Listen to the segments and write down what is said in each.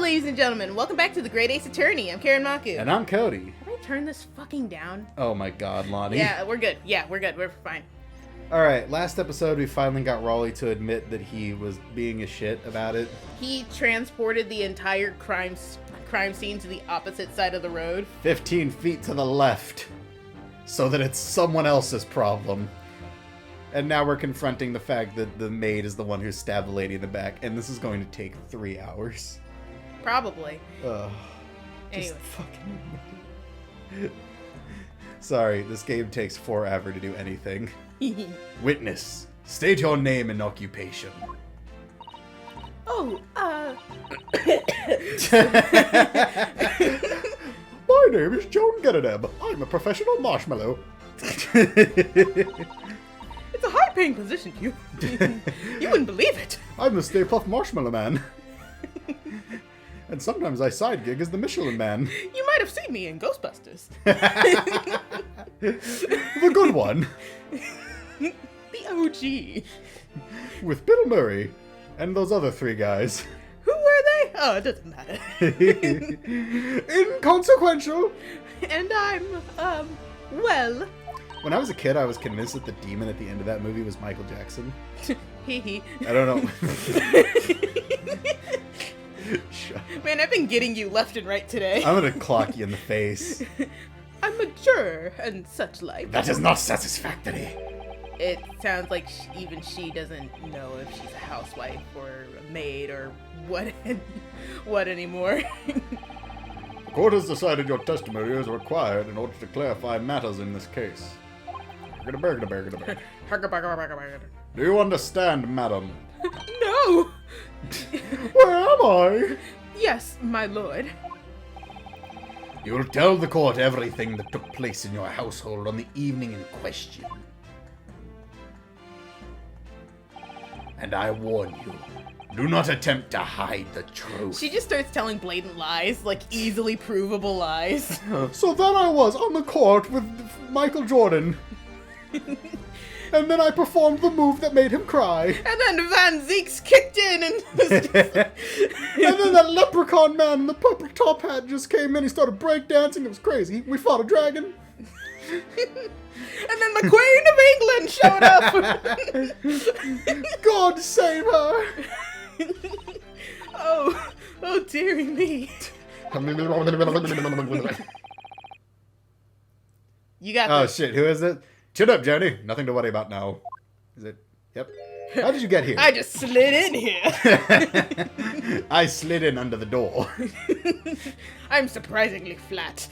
ladies and gentlemen. Welcome back to the Great Ace Attorney. I'm Karen Maku. And I'm Cody. Have I turned this fucking down? Oh my god, Lonnie. Yeah, we're good. We're fine. Alright, last episode we finally got Raleigh to admit that he was being a shit about it. He transported the entire crime scene to the opposite side of the road. 15 feet to the left. So that it's someone else's problem. And now we're confronting the fact that the maid is the one who stabbed the lady in the back, and this is going to take 3 hours. Probably. Ugh. Anyway. Just fucking... Sorry, this game takes forever to do anything. Witness, state your name and occupation. Oh, My name is Joan Gedadeb. I'm a professional marshmallow. It's a high-paying position, you. You wouldn't believe it. I'm the Stay Puft Marshmallow Man. And sometimes I side gig as the Michelin Man. You might have seen me in Ghostbusters. The good one. The OG. With Bill Murray. And those other 3 guys. Who were they? Oh, it doesn't matter. Inconsequential. And I'm, well... When I was a kid, I was convinced that the demon at the end of that movie was Michael Jackson. Hee hee. I don't know. Man, I've been getting you left and right today. I'm gonna clock you in the face. I'm mature and such like. That is not satisfactory. It sounds like even she doesn't know if she's a housewife or a maid or what anymore. The court has decided your testimony is required in order to clarify matters in this case. Do you understand, madam? No! Where am I? Yes, my lord. You will tell the court everything that took place in your household on the evening in question. And I warn you, do not attempt to hide the truth. She just starts telling blatant lies, like easily provable lies. So then I was on the court with Michael Jordan. And then I performed the move that made him cry. And then Van Zeeks kicked in and... And then that leprechaun man in the purple top hat just came in. He started breakdancing. It was crazy. We fought a dragon. And then the Queen of England showed up. God save her. Oh dearie me. You got Oh this. shit, who is it? Chin up, Johnny. Nothing to worry about now. Is it? Yep. How did you get here? I just slid in here. I slid in under the door. I'm surprisingly flat.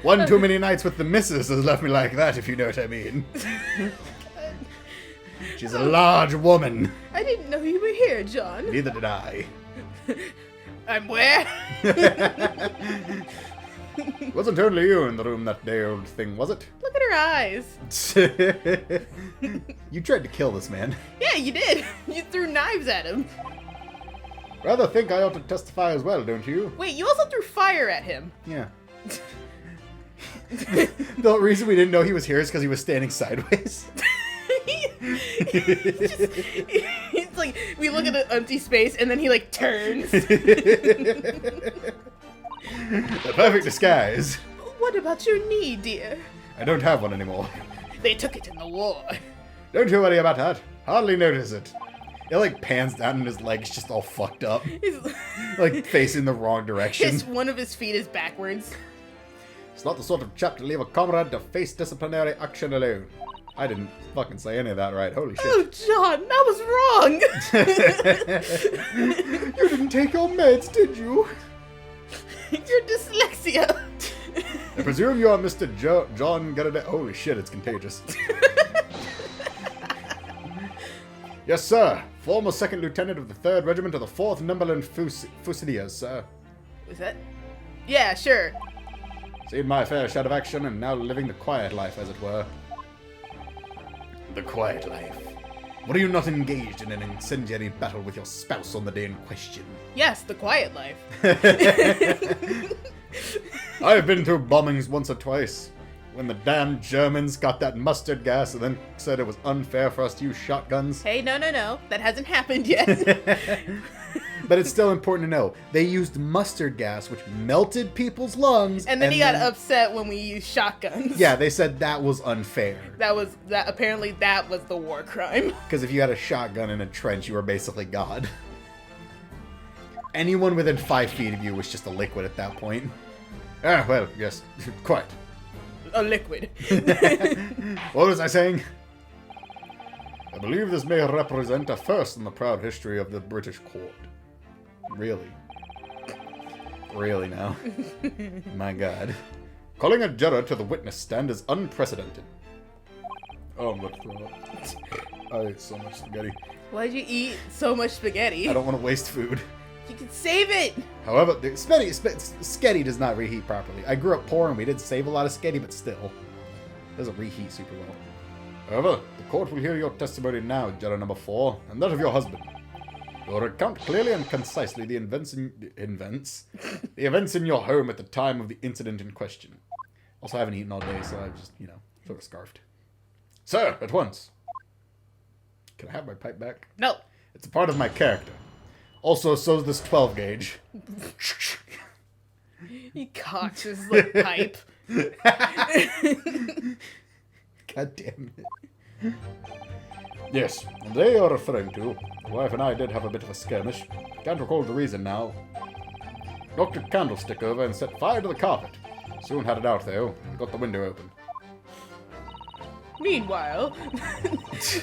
One too many nights with the missus has left me like that, if you know what I mean. She's a large woman. I didn't know you were here, John. Neither did I. I'm where? Wasn't only you in the room that day, old thing, was it? Look at her eyes. You tried to kill this man. Yeah, you did. You threw knives at him. Rather think I ought to testify as well, don't you? Wait, you also threw fire at him. Yeah. The reason we didn't know he was here is because he was standing sideways. It's like, we look at the empty space and then he like turns. The perfect disguise. What about your knee, dear? I don't have one anymore. They took it in the war. Don't you worry about that. Hardly notice it. It like pans down and his leg's just all fucked up. Like facing the wrong direction. One of his feet is backwards. It's not the sort of chap to leave a comrade to face disciplinary action alone. I didn't fucking say any of that right. Holy shit. Oh, John, that was wrong. You didn't take your meds, did you? Your dyslexia. I presume you are Mr. John Gedadeb. Holy shit, it's contagious. Yes, sir. Former 2nd Lieutenant of the 3rd Regiment of the 4th Numberland Fusiliers, sir. Was that? Yeah, sure. Seen my fair share of action and now living the quiet life, as it were. The quiet life. Were you not engaged in an incendiary battle with your spouse on the day in question? Yes, the quiet life. I've been through bombings once or twice. when the damn Germans got that mustard gas and then said it was unfair for us to use shotguns. Hey, no. That hasn't happened yet. But it's still important to know. They used mustard gas, which melted people's lungs. And then he got upset when we used shotguns. Yeah, they said that was unfair. Apparently that was the war crime. Because if you had a shotgun in a trench, you were basically God. Anyone within 5 feet of you was just a liquid at that point. Ah, well, yes, quite. A liquid. What was I saying? I believe this may represent a first in the proud history of the British court. Really? Really now? My God. Calling a juror to the witness stand is unprecedented. Oh, I'm gonna throw up. I ate so much spaghetti. Why'd you eat so much spaghetti? I don't want to waste food. You can save it! However, the spaghetti does not reheat properly. I grew up poor and we did save a lot of spaghetti, but still. It doesn't reheat super well. However, the court will hear your testimony now, juror number 4, and that of your husband. You'll recount clearly and concisely the events in your home at the time of the incident in question. Also, I haven't eaten all day, so I've just, sort of scarfed. Sir, at once. Can I have my pipe back? No. It's a part of my character. Also, so's this 12 gauge. He cocks his pipe. God damn it. Yes, and they are referring to. The wife and I did have a bit of a skirmish. Can't recall the reason now. Knocked a candlestick over and set fire to the carpet. Soon had it out, though, and got the window open. Meanwhile,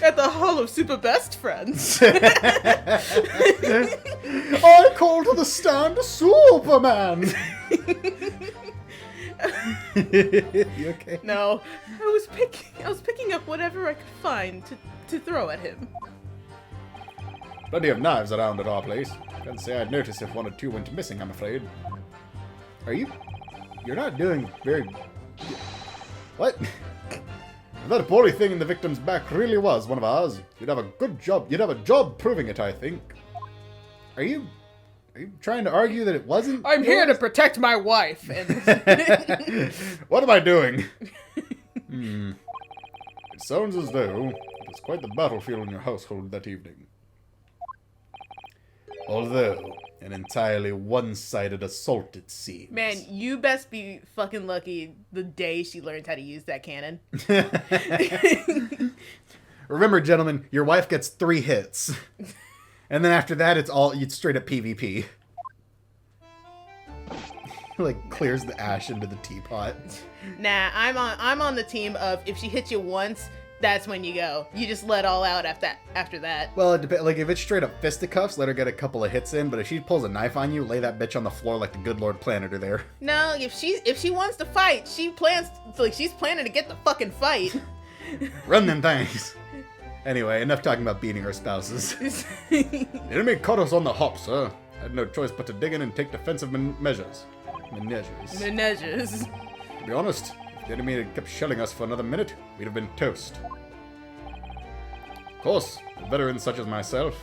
at the Hall of Super Best Friends. I call to the stand Superman! You okay? No, I was picking up whatever I could find to throw at him. Plenty of knives around at our place. Can't say I'd notice if 1 or 2 went missing, I'm afraid. You're not doing very... What? If that poorly thing in the victim's back really was one of ours, you'd have a good job. You'd have a job proving it, I think. Are you trying to argue that it wasn't? I'm here to protect my wife. And... What am I doing? It sounds as though it was quite the battlefield in your household that evening. Although an entirely one-sided assault, it seems. Man, you best be fucking lucky the day she learns how to use that cannon. Remember, gentlemen, your wife gets 3 hits. And then after that, it's straight up PvP. Like, clears the ash into the teapot. Nah, I'm on the team of if she hits you once, that's when you go. You just let all out after that. Well, it depends. Like, if it's straight up fisticuffs, let her get a couple of hits in. But if she pulls a knife on you, lay that bitch on the floor like the good Lord planted her there. No, if she wants to fight, she's planning to get the fucking fight. Run them things. Anyway, enough talking about beating our spouses. The enemy caught us on the hop, sir. I had no choice but to dig in and take defensive measures. Measures. To be honest, if the enemy had kept shelling us for another minute, we'd have been toast. Of course, a veteran such as myself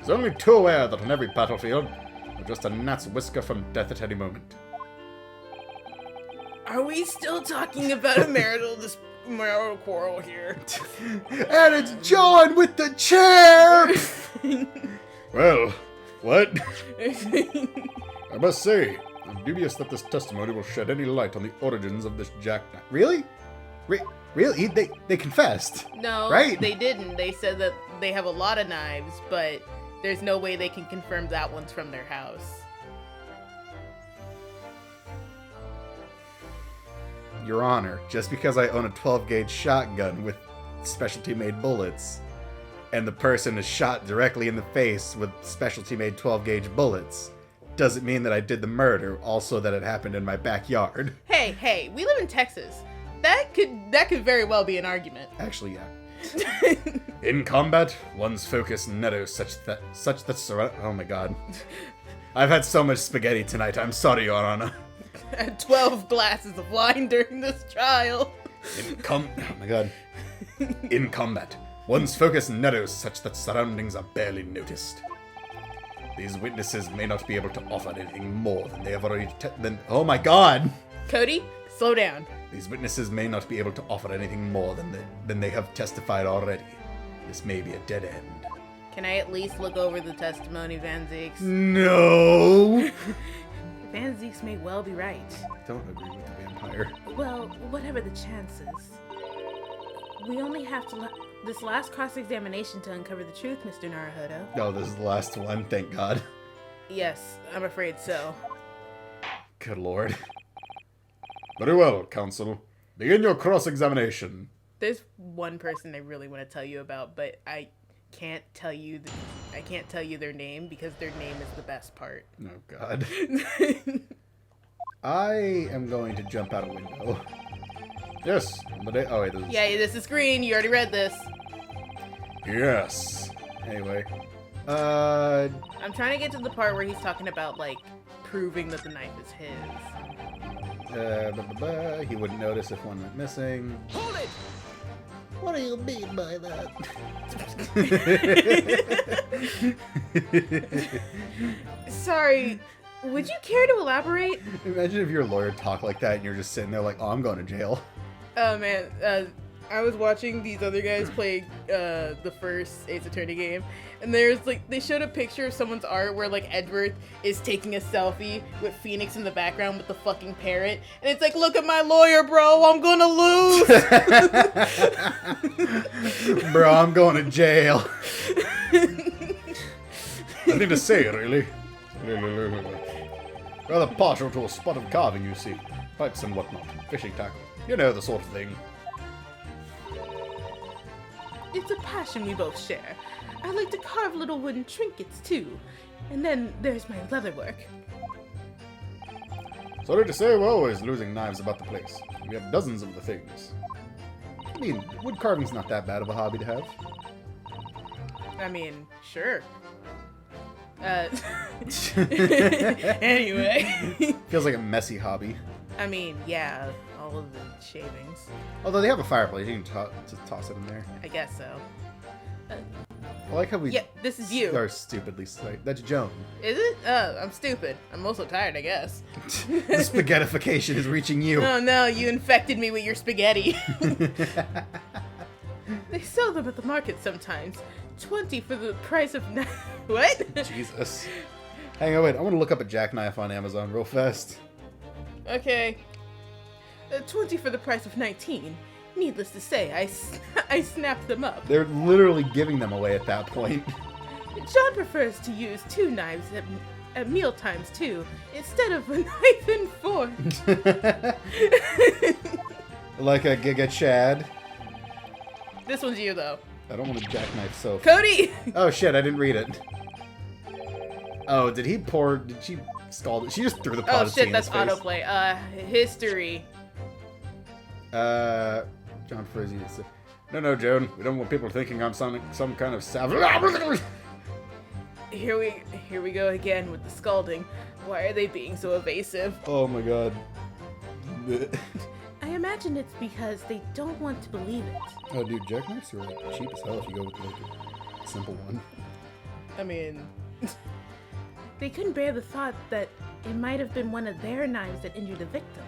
is only too aware that on every battlefield, we're just a gnat's whisker from death at any moment. Are we still talking about a marital quarrel here? And it's Joan with the chair! Well, what? I must say, I'm dubious that this testimony will shed any light on the origins of this jackknife. Really? Really? They confessed. No, right? They didn't. They said that they have a lot of knives, but there's no way they can confirm that one's from their house. Your Honor, just because I own a 12-gauge shotgun with specialty-made bullets, and the person is shot directly in the face with specialty-made 12-gauge bullets, doesn't mean that I did the murder, also that it happened in my backyard. Hey, we live in Texas. That could very well be an argument. Actually, yeah. In combat, one's focus narrows such that oh my god. I've had so much spaghetti tonight, I'm sorry, Your Honor. I had 12 glasses of wine during this trial. Oh my god. In combat, one's focus narrows such that surroundings are barely noticed. These witnesses may not be able to offer anything more than they have already oh my god! Cody, slow down. These witnesses may not be able to offer anything more than they have testified already. This may be a dead end. Can I at least look over the testimony, Van Zieks? No! Van Zieks may well be right. Don't agree with the vampire. Well, whatever the chances. We only have to this last cross-examination to uncover the truth, Mr. Naruhodo. No, this is the last one, thank God. Yes, I'm afraid so. Good lord. Very well, counsel. Begin your cross-examination. There's one person I really want to tell you about, but I can't tell you their name because their name is the best part. Oh God. I am going to jump out a window. Yes. Oh wait, this is green. You already read this. Yes. Anyway. I'm trying to get to the part where he's talking about like proving that the knife is his. He wouldn't notice if one went missing. Hold it! What do you mean by that? Sorry, would you care to elaborate? Imagine if your lawyer talked like that and you're just sitting there like, oh, I'm going to jail. Oh man, I was watching these other guys play the first Ace Attorney game, and there's like they showed a picture of someone's art where like Edward is taking a selfie with Phoenix in the background with the fucking parrot, and it's like, look at my lawyer, bro, I'm gonna lose. Bro, I'm going to jail. Nothing to say, really. Rather partial to a spot of carving, you see. Pipes and whatnot. Fishing tackle. You know, the sort of thing. It's a passion we both share. I like to carve little wooden trinkets, too. And then there's my leatherwork. Sorry to say, we're always losing knives about the place. We have dozens of the things. I mean, wood carving's not that bad of a hobby to have. I mean, sure. Anyway. Feels like a messy hobby. I mean, yeah, all of the shavings. Although they have a fireplace, you can just toss it in there. I guess so. I like how we... Yeah, this is you. Are stupidly slight. That's Joan. Is it? Oh, I'm stupid. I'm also tired, I guess. The spaghettification is reaching you. Oh no, you infected me with your spaghetti. They sell them at the market sometimes. 20 for the price of... What? Jesus. Hang on, wait. I want to look up a jackknife on Amazon real fast. Okay. 20 for the price of 19. Needless to say, I snapped them up. They're literally giving them away at that point. John prefers to use 2 knives at meal times too, instead of a knife and fork. Like a Giga Chad. This one's you though. I don't want to jackknife so. Cody! Oh shit, I didn't read it. Oh, did she scald it? She just threw the pot Oh of tea shit, in that's his face. autoplay. History. John Frizzy. No, Joan. We don't want people thinking I'm some kind of savage. Here we go again with the scalding. Why are they being so evasive? Oh my god. I imagine it's because they don't want to believe it. Oh, dude, jackknives are like cheap as hell if you go with like a simple one. I mean, they couldn't bear the thought that it might have been one of their knives that injured the victim.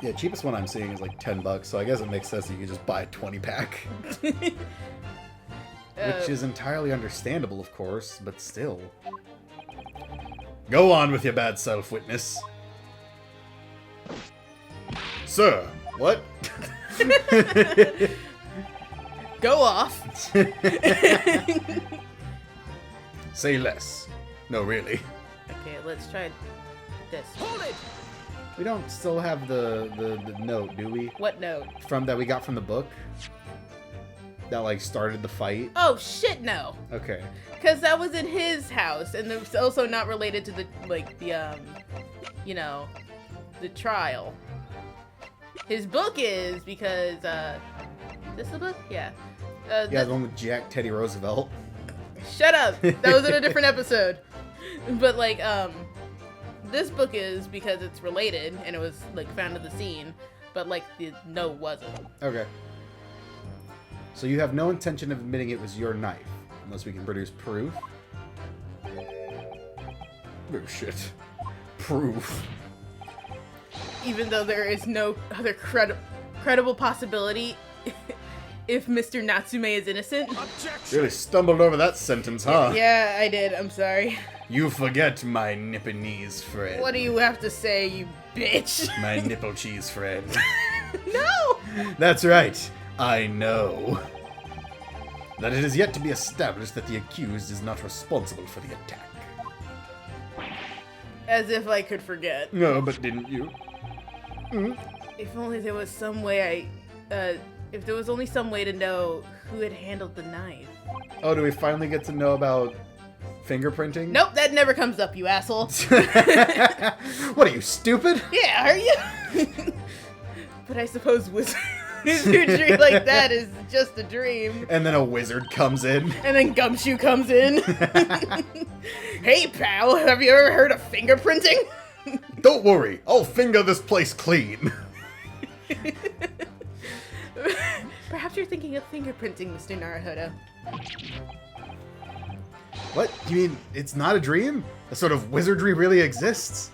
Yeah, cheapest one I'm seeing is like $10, so I guess it makes sense that you can just buy a 20-pack. Which is entirely understandable, of course, but still. Go on with your bad self, witness. Sir, what? Go off. Say less. No, really. Okay, let's try this. Hold it! We don't still have the note, do we? What note? That we got from the book? That, like, started the fight? Oh, shit, no. Okay. Because that was in his house, and it was also not related to the, like, the, you know, the trial. His book is because, is this the book? Yeah. Yeah, the one with Jack Teddy Roosevelt. Shut up! That was in a different episode. But, like, this book is because it's related, and it was, like, found at the scene, but, like, the note wasn't. Okay. So you have no intention of admitting it was your knife, unless we can produce proof? Oh, shit. Proof. Even though there is no other credible possibility, if Mr. Natsume is innocent. Really stumbled over that sentence, huh? Yeah, I did. I'm sorry. You forget my Nipponese friend. What do you have to say, you bitch? My nipple cheese friend. No! That's right. I know. That it is yet to be established that the accused is not responsible for the attack. As if I could forget. No, but didn't you? If only there was some way if there was only some way to know who had handled the knife. Oh, do we finally get to know about fingerprinting? Nope, that never comes up, you asshole. What are you, stupid? Yeah, are you? But I suppose wizardry like that is just a dream. And then a wizard comes in. And then Gumshoe comes in. Hey, pal, have you ever heard of fingerprinting? Don't worry, I'll finger this place clean. Perhaps you're thinking of fingerprinting, Mr. Naruhodo. What? You mean it's not a dream? A sort of wizardry really exists?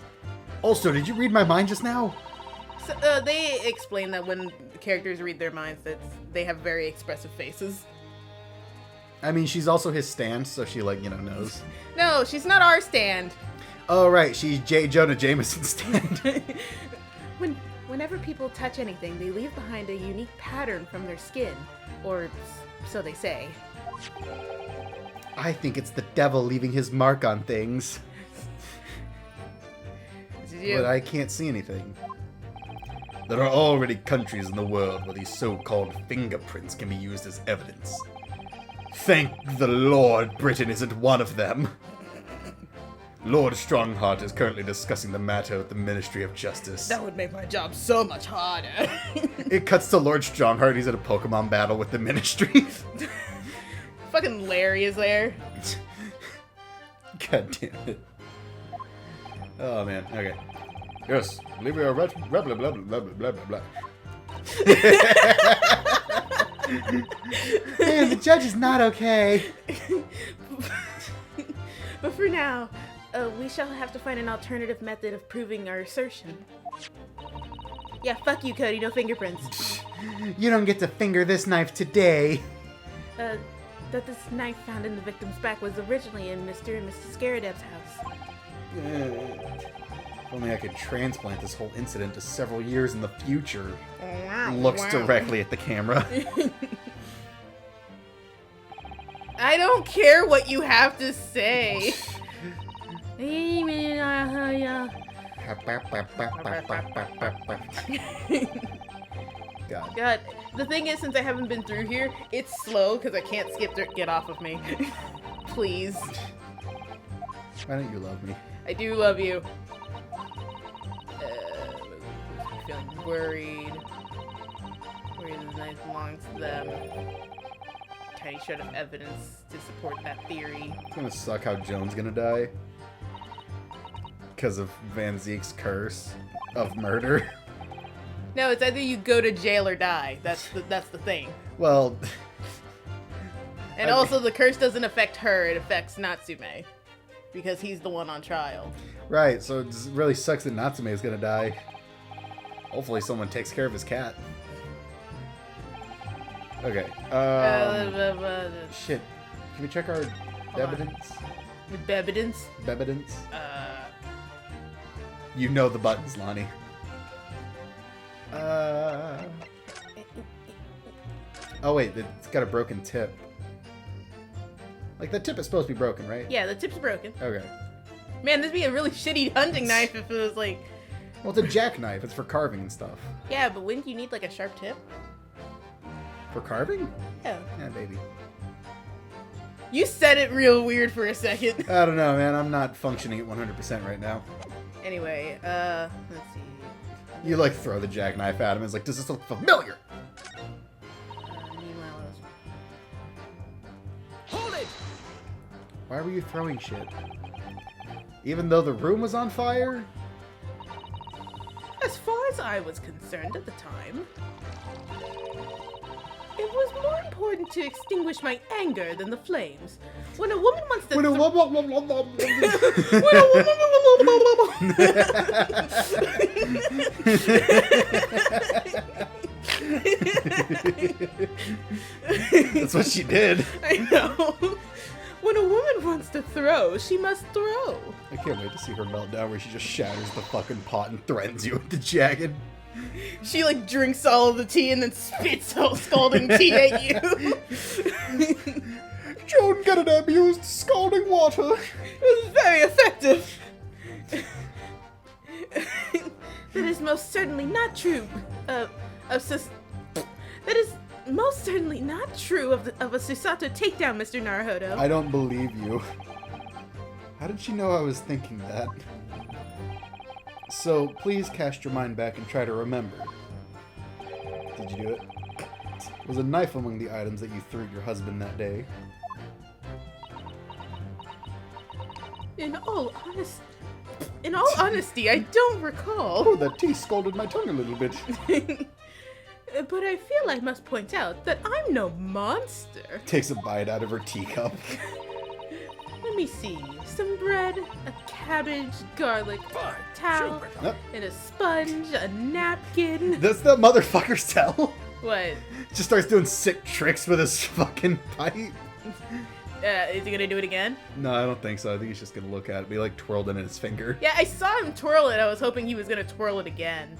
Also, did you read my mind just now? So, they explain that when characters read their minds, that they have very expressive faces. I mean, she's also his stand, so she, like, knows. No, she's not our stand. Oh, right, she's J. Jonah Jameson's stand. Whenever people touch anything, they leave behind a unique pattern from their skin. Or so they say. I think it's the devil leaving his mark on things. But I can't see anything. There are already countries in the world where these so-called fingerprints can be used as evidence. Thank the Lord Britain isn't one of them. Lord Strongheart is currently discussing the matter with the Ministry of Justice. That would make my job so much harder. It cuts to Lord Strongheart. He's at a Pokemon battle with the Ministry. Fucking Larry is there. God damn it. Oh, man. Okay. Yes. Believe we are right. Blah, blah, blah, blah, blah, blah, blah. Man, the judge is not okay. But for now, we shall have to find an alternative method of proving our assertion. Yeah, fuck you, Cody. No fingerprints. You don't get to finger this knife today. That this knife found in the victim's back was originally in Mr. and Mrs. Scaradeb's house. If only I could transplant this whole incident to several years in the future. Looks directly at the camera. I don't care what you have to say. God. The thing is, since I haven't been through here, it's slow because I can't skip get off of me. Please. Why don't you love me? I do love you. I'm feeling worried. Worried the knife belongs to them. Tiny shred of evidence to support that theory. It's gonna suck how Joan's gonna die. Because of Van Zeek's curse of murder. No, it's either you go to jail or die. That's the thing. Well... And also, the curse doesn't affect her, it affects Natsume. Because he's the one on trial. Right, so it really sucks that Natsume is gonna die. Hopefully someone takes care of his cat. Okay, shit. Can we check our evidence? Evidence? Evidence? You know the buttons, Lonnie. Oh wait, it's got a broken tip. Like, the tip is supposed to be broken, right? Yeah, the tip's broken. Okay. Man, this would be a really shitty hunting knife if it was like... Well, it's a jackknife. It's for carving and stuff. Yeah, but wouldn't you need like a sharp tip? For carving? Yeah. Yeah, baby. You said it real weird for a second. I don't know, man. I'm not functioning at 100% right now. Anyway, let's see. You, like, throw the jackknife at him. It's like, does this look familiar? Meanwhile, Hold it! Why were you throwing shit? Even though the room was on fire? as far as I was concerned at the time, it was more important to extinguish my anger than the flames. When a woman wants to... what she did. I know. When a woman wants to throw, she must throw. I can't wait to see her meltdown where she just shatters the fucking pot and threatens you with the jagged. She like drinks all of the tea and then spits out scalding tea at you. Joan Gennadab used scalding water. It was very effective. That is most certainly not true. That is most certainly not true of a Susato takedown, Mr. Naruhodo. I don't believe you. How did she know I was thinking that? So, please cast your mind back and try to remember. Did you do it? Was a knife among the items that you threw at your husband that day? In all honesty, I don't recall. Oh, that tea scalded my tongue a little bit. But I feel I must point out that I'm no monster. Takes a bite out of her teacup. Let me see. Some bread, a cabbage, garlic, a towel, and a sponge, a napkin. Does the motherfucker sell? What? Just starts doing sick tricks with his fucking pipe. Is he gonna do it again? No, I don't think so. I think he's just gonna look at it, be like twirled in his finger. Yeah, I saw him twirl it. I was hoping he was gonna twirl it again.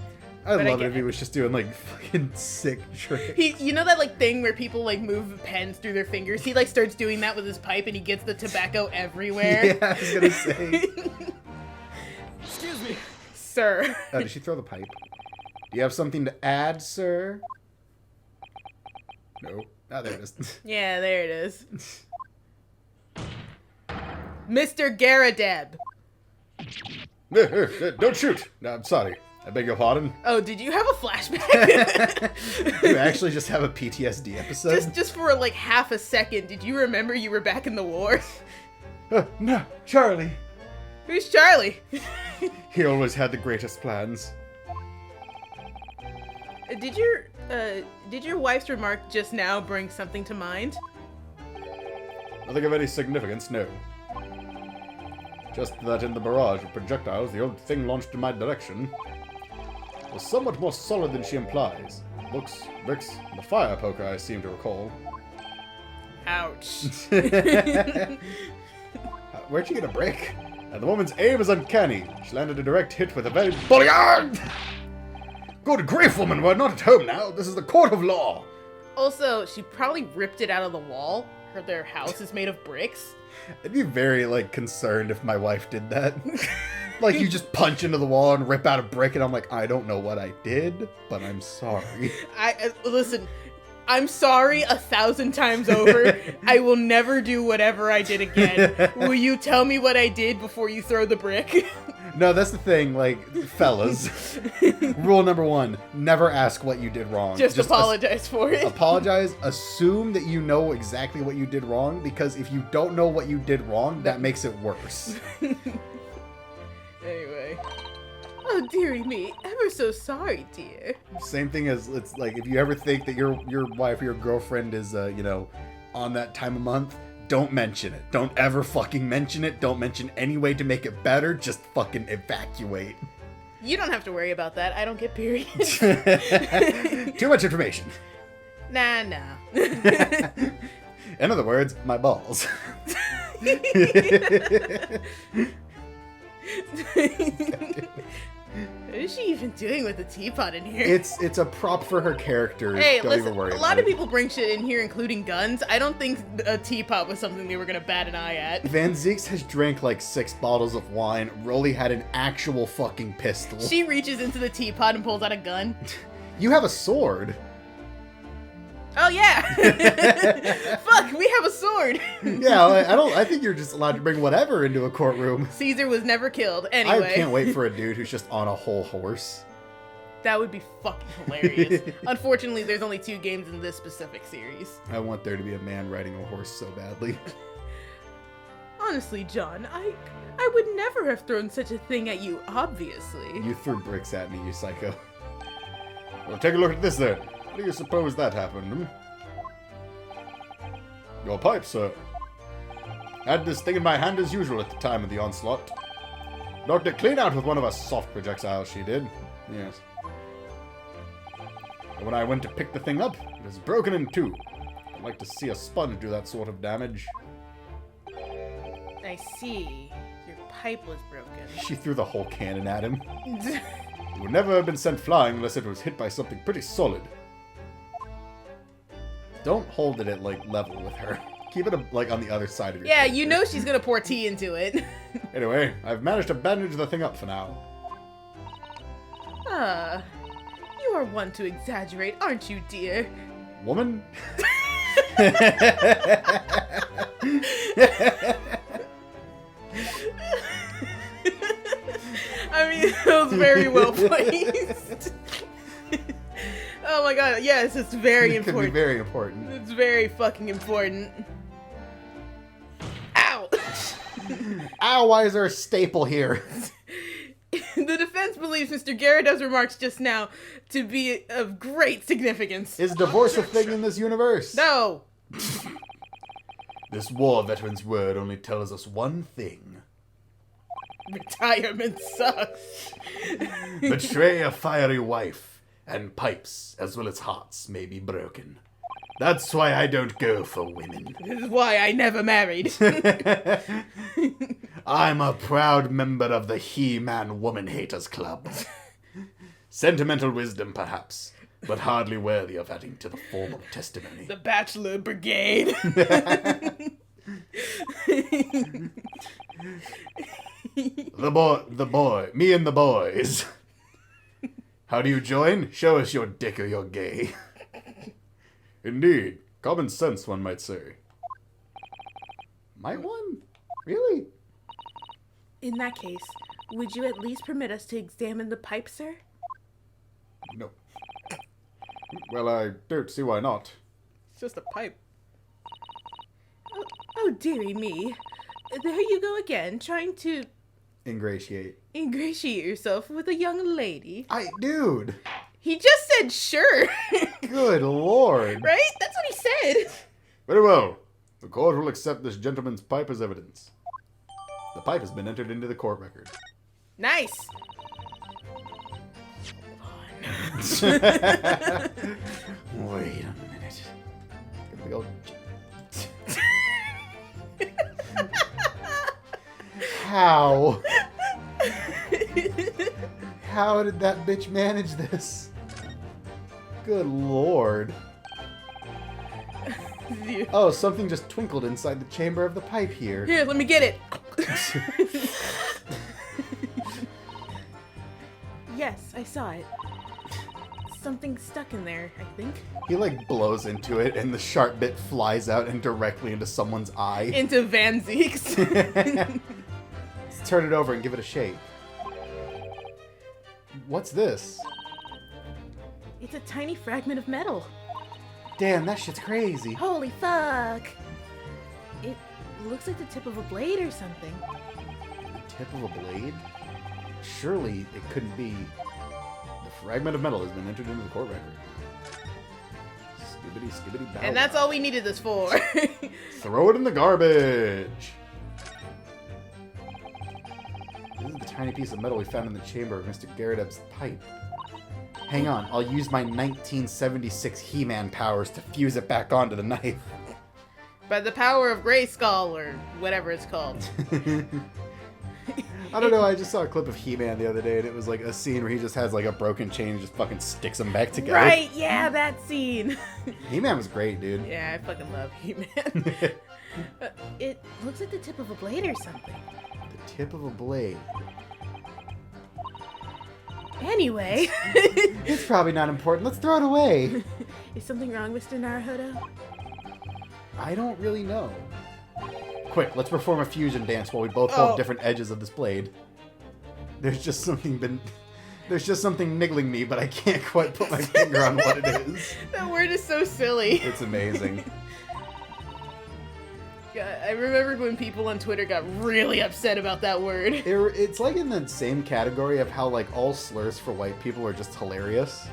I'd love it if he was just doing like fucking sick tricks. You know that like thing where people like move pens through their fingers? He like starts doing that with his pipe and he gets the tobacco everywhere. Yeah, I was gonna say. Excuse me, sir. Oh, did she throw the pipe? Do you have something to add, sir? No. Ah, there it is. Yeah, there it is. Mr. Garadeb. Don't shoot. No, I'm sorry. I beg your pardon. Oh, did you have a flashback? You actually just have a PTSD episode? Just for like half a second, did you remember you were back in the war? No, Charlie. Who's Charlie? He always had the greatest plans. Did your wife's remark just now bring something to mind? Nothing of any significance, no. Just that in the barrage of projectiles, the old thing launched in my direction was somewhat more solid than she implies. Books, bricks, and the fire poker, I seem to recall. Ouch. Where'd you get a brick? And the woman's aim is uncanny. She landed a direct hit with a very bullyard! Good grief, woman, we're not at home now. This is the court of law. Also, she probably ripped it out of the wall. Their house is made of bricks. I'd be very, like, concerned if my wife did that. Like, you just punch into the wall and rip out a brick, and I'm like, I don't know what I did, but I'm sorry. Listen, I'm sorry 1,000 times over. I will never do whatever I did again. Will you tell me what I did before you throw the brick? No, that's the thing, like, fellas. Rule number 1, never ask what you did wrong. Just apologize for it. Apologize, assume that you know exactly what you did wrong, because if you don't know what you did wrong, that makes it worse. Anyway. Oh, dearie me. Ever so sorry, dear. Same thing as, it's like, if you ever think that your wife or your girlfriend is, you know, on that time of month, don't mention it. Don't ever fucking mention it. Don't mention any way to make it better. Just fucking evacuate. You don't have to worry about that. I don't get periods. Too much information. Nah. In other words, my balls. What is she even doing with the teapot in here? It's a prop for her character. Hey, don't listen, even worry a lot of people bring shit in here, including guns. I don't think a teapot was something they were gonna bat an eye at. Van Zeeks has drank like 6 bottles of wine. Rolly had an actual fucking pistol. She reaches into the teapot and pulls out a gun. You have a sword. Oh yeah! Fuck, we have a sword! Yeah, I think you're just allowed to bring whatever into a courtroom. Caesar was never killed. Anyway. I can't wait for a dude who's just on a whole horse. That would be fucking hilarious. Unfortunately, there's only 2 games in this specific series. I want there to be a man riding a horse so badly. Honestly, John, I would never have thrown such a thing at you, obviously. You threw bricks at me, you psycho. Well, take a look at this then. How do you suppose that happened, Your pipe, sir. Had this thing in my hand as usual at the time of the onslaught. Knocked it clean out with one of her soft projectiles, she did. Yes. But when I went to pick the thing up, it was broken in 2. like to see a sponge do that sort of damage. I see. Your pipe was broken. She threw the whole cannon at him. It would never have been sent flying unless it was hit by something pretty solid. Don't hold it at, like, level with her. Keep it, like, on the other side of your Yeah, character. you know she's gonna pour tea into it. Anyway, I've managed to bandage the thing up for now. Ah, you are one to exaggerate, aren't you, dear? Woman? I mean, it was very well placed. Oh my god, yes, it's very It could important. be very important. It's very fucking important. Ow! Ow, why is there a staple here? The defense believes Mr. Garrida's remarks just now to be of great significance. Is divorce a thing in this universe? No! This war veteran's word only tells us one thing. Retirement sucks. Betray a fiery wife, and pipes, as well as hearts, may be broken. That's why I don't go for women. This is why I never married. I'm a proud member of the He-Man Woman Haters Club. Sentimental wisdom, perhaps, but hardly worthy of adding to the formal testimony. The Bachelor Brigade. The boy, me and the boys. How do you join? Show us your dick or you're gay. Indeed. Common sense, one might say. Might one? Really? In that case, would you at least permit us to examine the pipe, sir? No. Well, I don't see why not. It's just a pipe. Oh, dearie me. There you go again, trying to Ingratiate. ingratiate yourself with a young lady. Dude! He just said sure. Good lord! Right? That's what he said. Very well. The court will accept this gentleman's pipe as evidence. The pipe has been entered into the court record. Nice. Wait a minute. Gonna go. How? How did that bitch manage this? Good lord. Oh, something just twinkled inside the chamber of the pipe here. Here, let me get it. Yes, I saw it. Something stuck in there, I think. He like blows into it and the sharp bit flies out and directly into someone's eye. Into Van Zeek's. Let's turn it over and give it a shape. What's this? It's a tiny fragment of metal. Damn, that shit's crazy. Holy fuck! It looks like the tip of a blade or something. The tip of a blade? Surely it couldn't be. The fragment of metal has been entered into the court record. Skibbity, skibbity, bow. And that's all we needed this for. Throw it in the garbage. This is the tiny piece of metal we found in the chamber of Mr. Garrideb's pipe. Hang on, I'll use my 1976 He-Man powers to fuse it back onto the knife. By the power of Grayskull, or whatever it's called. I don't know, I just saw a clip of He-Man the other day, and it was like a scene where he just has like a broken chain and just fucking sticks them back together. Right, yeah, that scene. He-Man was great, dude. Yeah, I fucking love He-Man. It looks like the tip of a blade or something. The tip of a blade. Anyway. It's probably not important. Let's throw it away. Is something wrong, Mr. Naruhodo? I don't really know. Quick, let's perform a fusion dance while we both hold different edges of this blade. There's just something niggling me, but I can't quite put my finger on what it is. That word is so silly. It's amazing. God, I remember when people on Twitter got really upset about that word. It's like in the same category of how like all slurs for white people are just hilarious.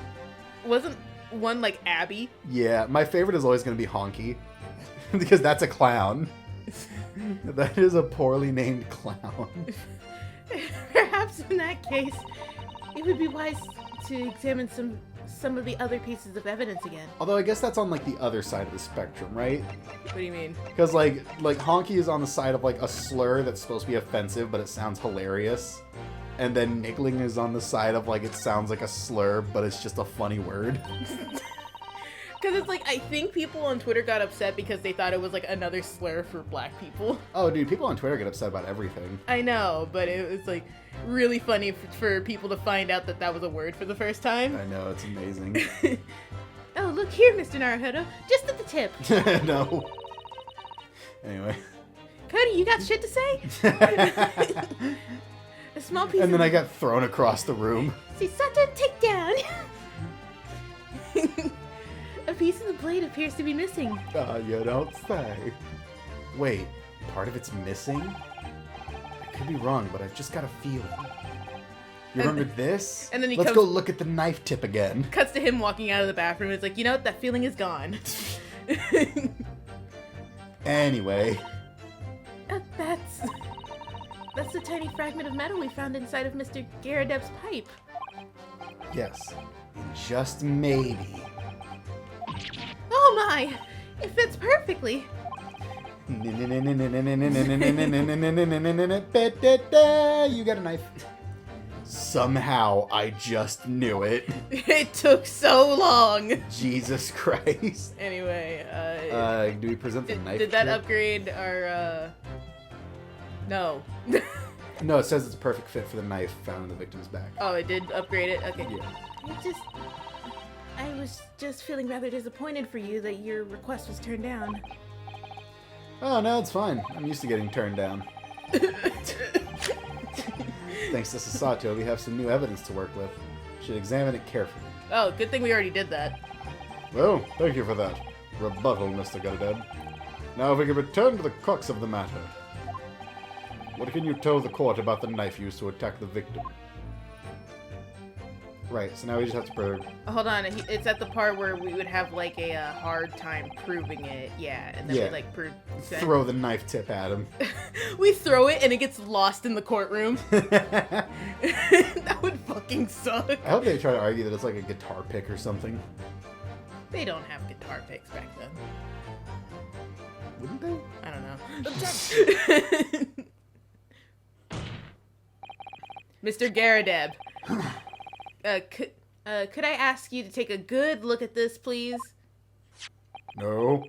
Wasn't one like Abby? Yeah, my favorite is always going to be honky. Because that's a clown. That is a poorly named clown. Perhaps in that case, it would be wise to examine some some of the other pieces of evidence again. Although I guess that's on, like, the other side of the spectrum, right? What do you mean? Because, like Honky is on the side of, like, a slur that's supposed to be offensive, but it sounds hilarious. And then niggling is on the side of, like, it sounds like a slur, but it's just a funny word. Because it's like, I think people on Twitter got upset because they thought it was like another slur for black people. Oh, dude, people on Twitter get upset about everything. I know, but it was like really funny for people to find out that that was a word for the first time. I know, it's amazing. Oh, look here, Mr. Naruhodo. Just at the tip. No. Anyway. Cody, you got shit to say? A small piece And then I got thrown across the room. See, Sata, take down. A piece of the blade appears to be missing. You don't say. Wait, part of it's missing? I could be wrong, but I've just got a feeling. You remember this? And then he Let's comes, go look at the knife tip again. Cuts to him walking out of the bathroom. It's like, you know what? That feeling is gone. Anyway. That's the tiny fragment of metal we found inside of Mr. Garadeb's pipe. Yes. And just maybe. Oh my! It fits perfectly. You got a knife. Somehow I just knew it. It took so long. Jesus Christ. Anyway, do we present the knife? Did that kit? upgrade our, No. No, it says it's a perfect fit for the knife found in the victim's back. Oh, it did upgrade it? Okay. Yeah. I was just feeling rather disappointed for you that your request was turned down. Oh, no, it's fine. I'm used to getting turned down. Thanks to Sasato, we have some new evidence to work with. Should examine it carefully. Oh, good thing we already did that. Well, thank you for that rebuttal, Mr. Garadeb. Now, if we can return to the crux of the matter. What can you tell the court about the knife used to attack the victim? Right, so now we just have to prove. Hold on, it's at the part where we would have like a hard time proving it. Yeah, and then we like throw the knife tip at him. We throw it and it gets lost in the courtroom. That would fucking suck. I hope they try to argue that it's like a guitar pick or something. They don't have guitar picks back then. Wouldn't they? I don't know. Mr. Garadeb. Could I ask you to take a good look at this, please? No.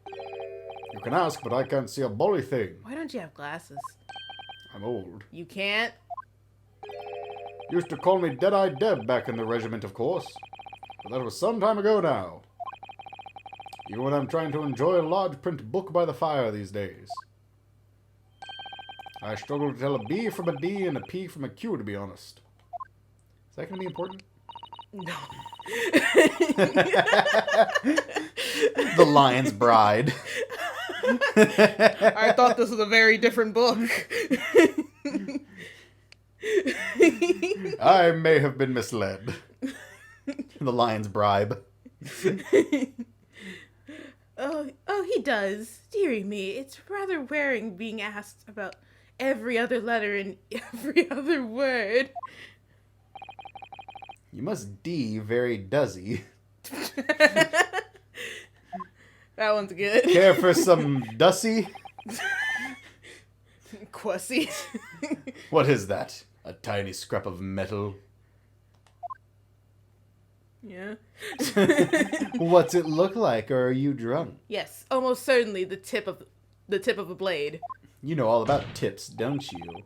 You can ask, but I can't see a bully thing. Why don't you have glasses? I'm old. You can't? Used to call me Dead-Eyed Deb back in the regiment, of course. But that was some time ago now. Even when I'm trying to enjoy a large print book by the fire these days. I struggle to tell a B from a D and a P from a Q, to be honest. Is that going to be important? No. The Lion's Bride. I thought this was a very different book. I may have been misled. The Lion's Bribe. Oh, he does. Dearie me, it's rather wearing being asked about every other letter and every other word. You must D very doesy. That one's good. Care for some dussy? Quussy. What is that? A tiny scrap of metal? Yeah. What's it look like, or are you drunk? Yes, almost certainly the tip of a blade. You know all about tips, don't you?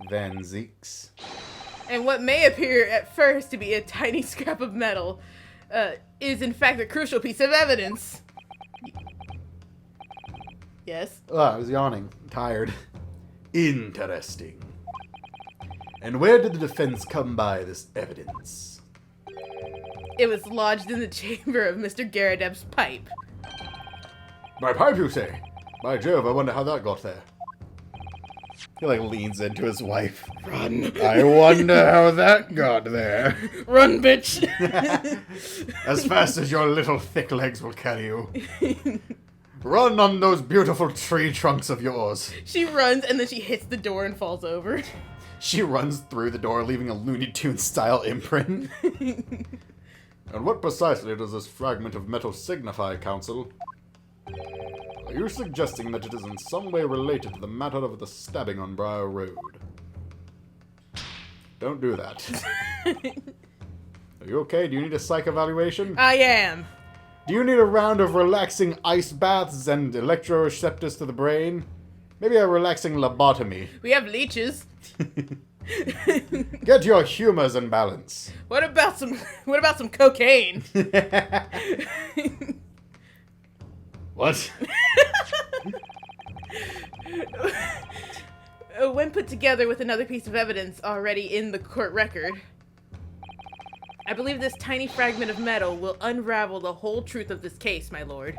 Van Zeeks. And what may appear at first to be a tiny scrap of metal is in fact a crucial piece of evidence. Yes? Oh, I was yawning. Tired. Interesting. And where did the defense come by this evidence? It was lodged in the chamber of Mr. Garadeb's pipe. My pipe, you say? By Jove, I wonder how that got there. He, like, leans into his wife. Run. I wonder how that got there. Run, bitch. As fast as your little thick legs will carry you. Run on those beautiful tree trunks of yours. She runs and then she hits the door and falls over. She runs through the door, leaving a Looney Tunes style imprint. And what precisely does this fragment of metal signify, Counsel? Are you suggesting that it is in some way related to the matter of the stabbing on Briar Road? Don't do that. Are you okay? Do you need a psych evaluation? I am. Do you need a round of relaxing ice baths and electroreceptors to the brain? Maybe a relaxing lobotomy. We have leeches. Get your humors in balance. What about some cocaine? What? When put together with another piece of evidence already in the court record, I believe this tiny fragment of metal will unravel the whole truth of this case, my lord.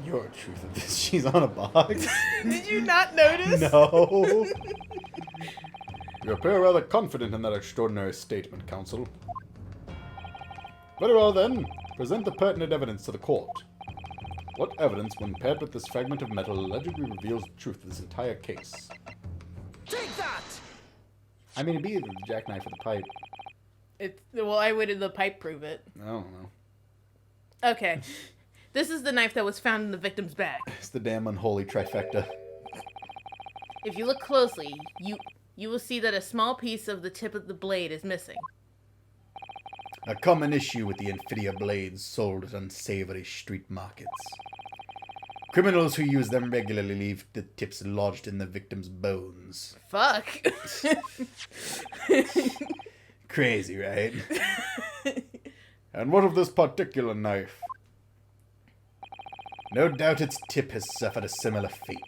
Your truth of this. She's on a box. Did you not notice? No. You appear rather confident in that extraordinary statement, Counsel. Very well then, present the pertinent evidence to the court. What evidence, when paired with this fragment of metal, allegedly reveals the truth of this entire case? Take that! I mean, it'd be the jackknife or the pipe. Why would the pipe prove it? I don't know. Okay. This is the knife that was found in the victim's bag. It's the damn unholy trifecta. If you look closely, you will see that a small piece of the tip of the blade is missing. A common issue with the Infidia blades sold at unsavory street markets. Criminals who use them regularly leave the tips lodged in the victim's bones. Fuck. Crazy, right? And what of this particular knife? No doubt its tip has suffered a similar fate,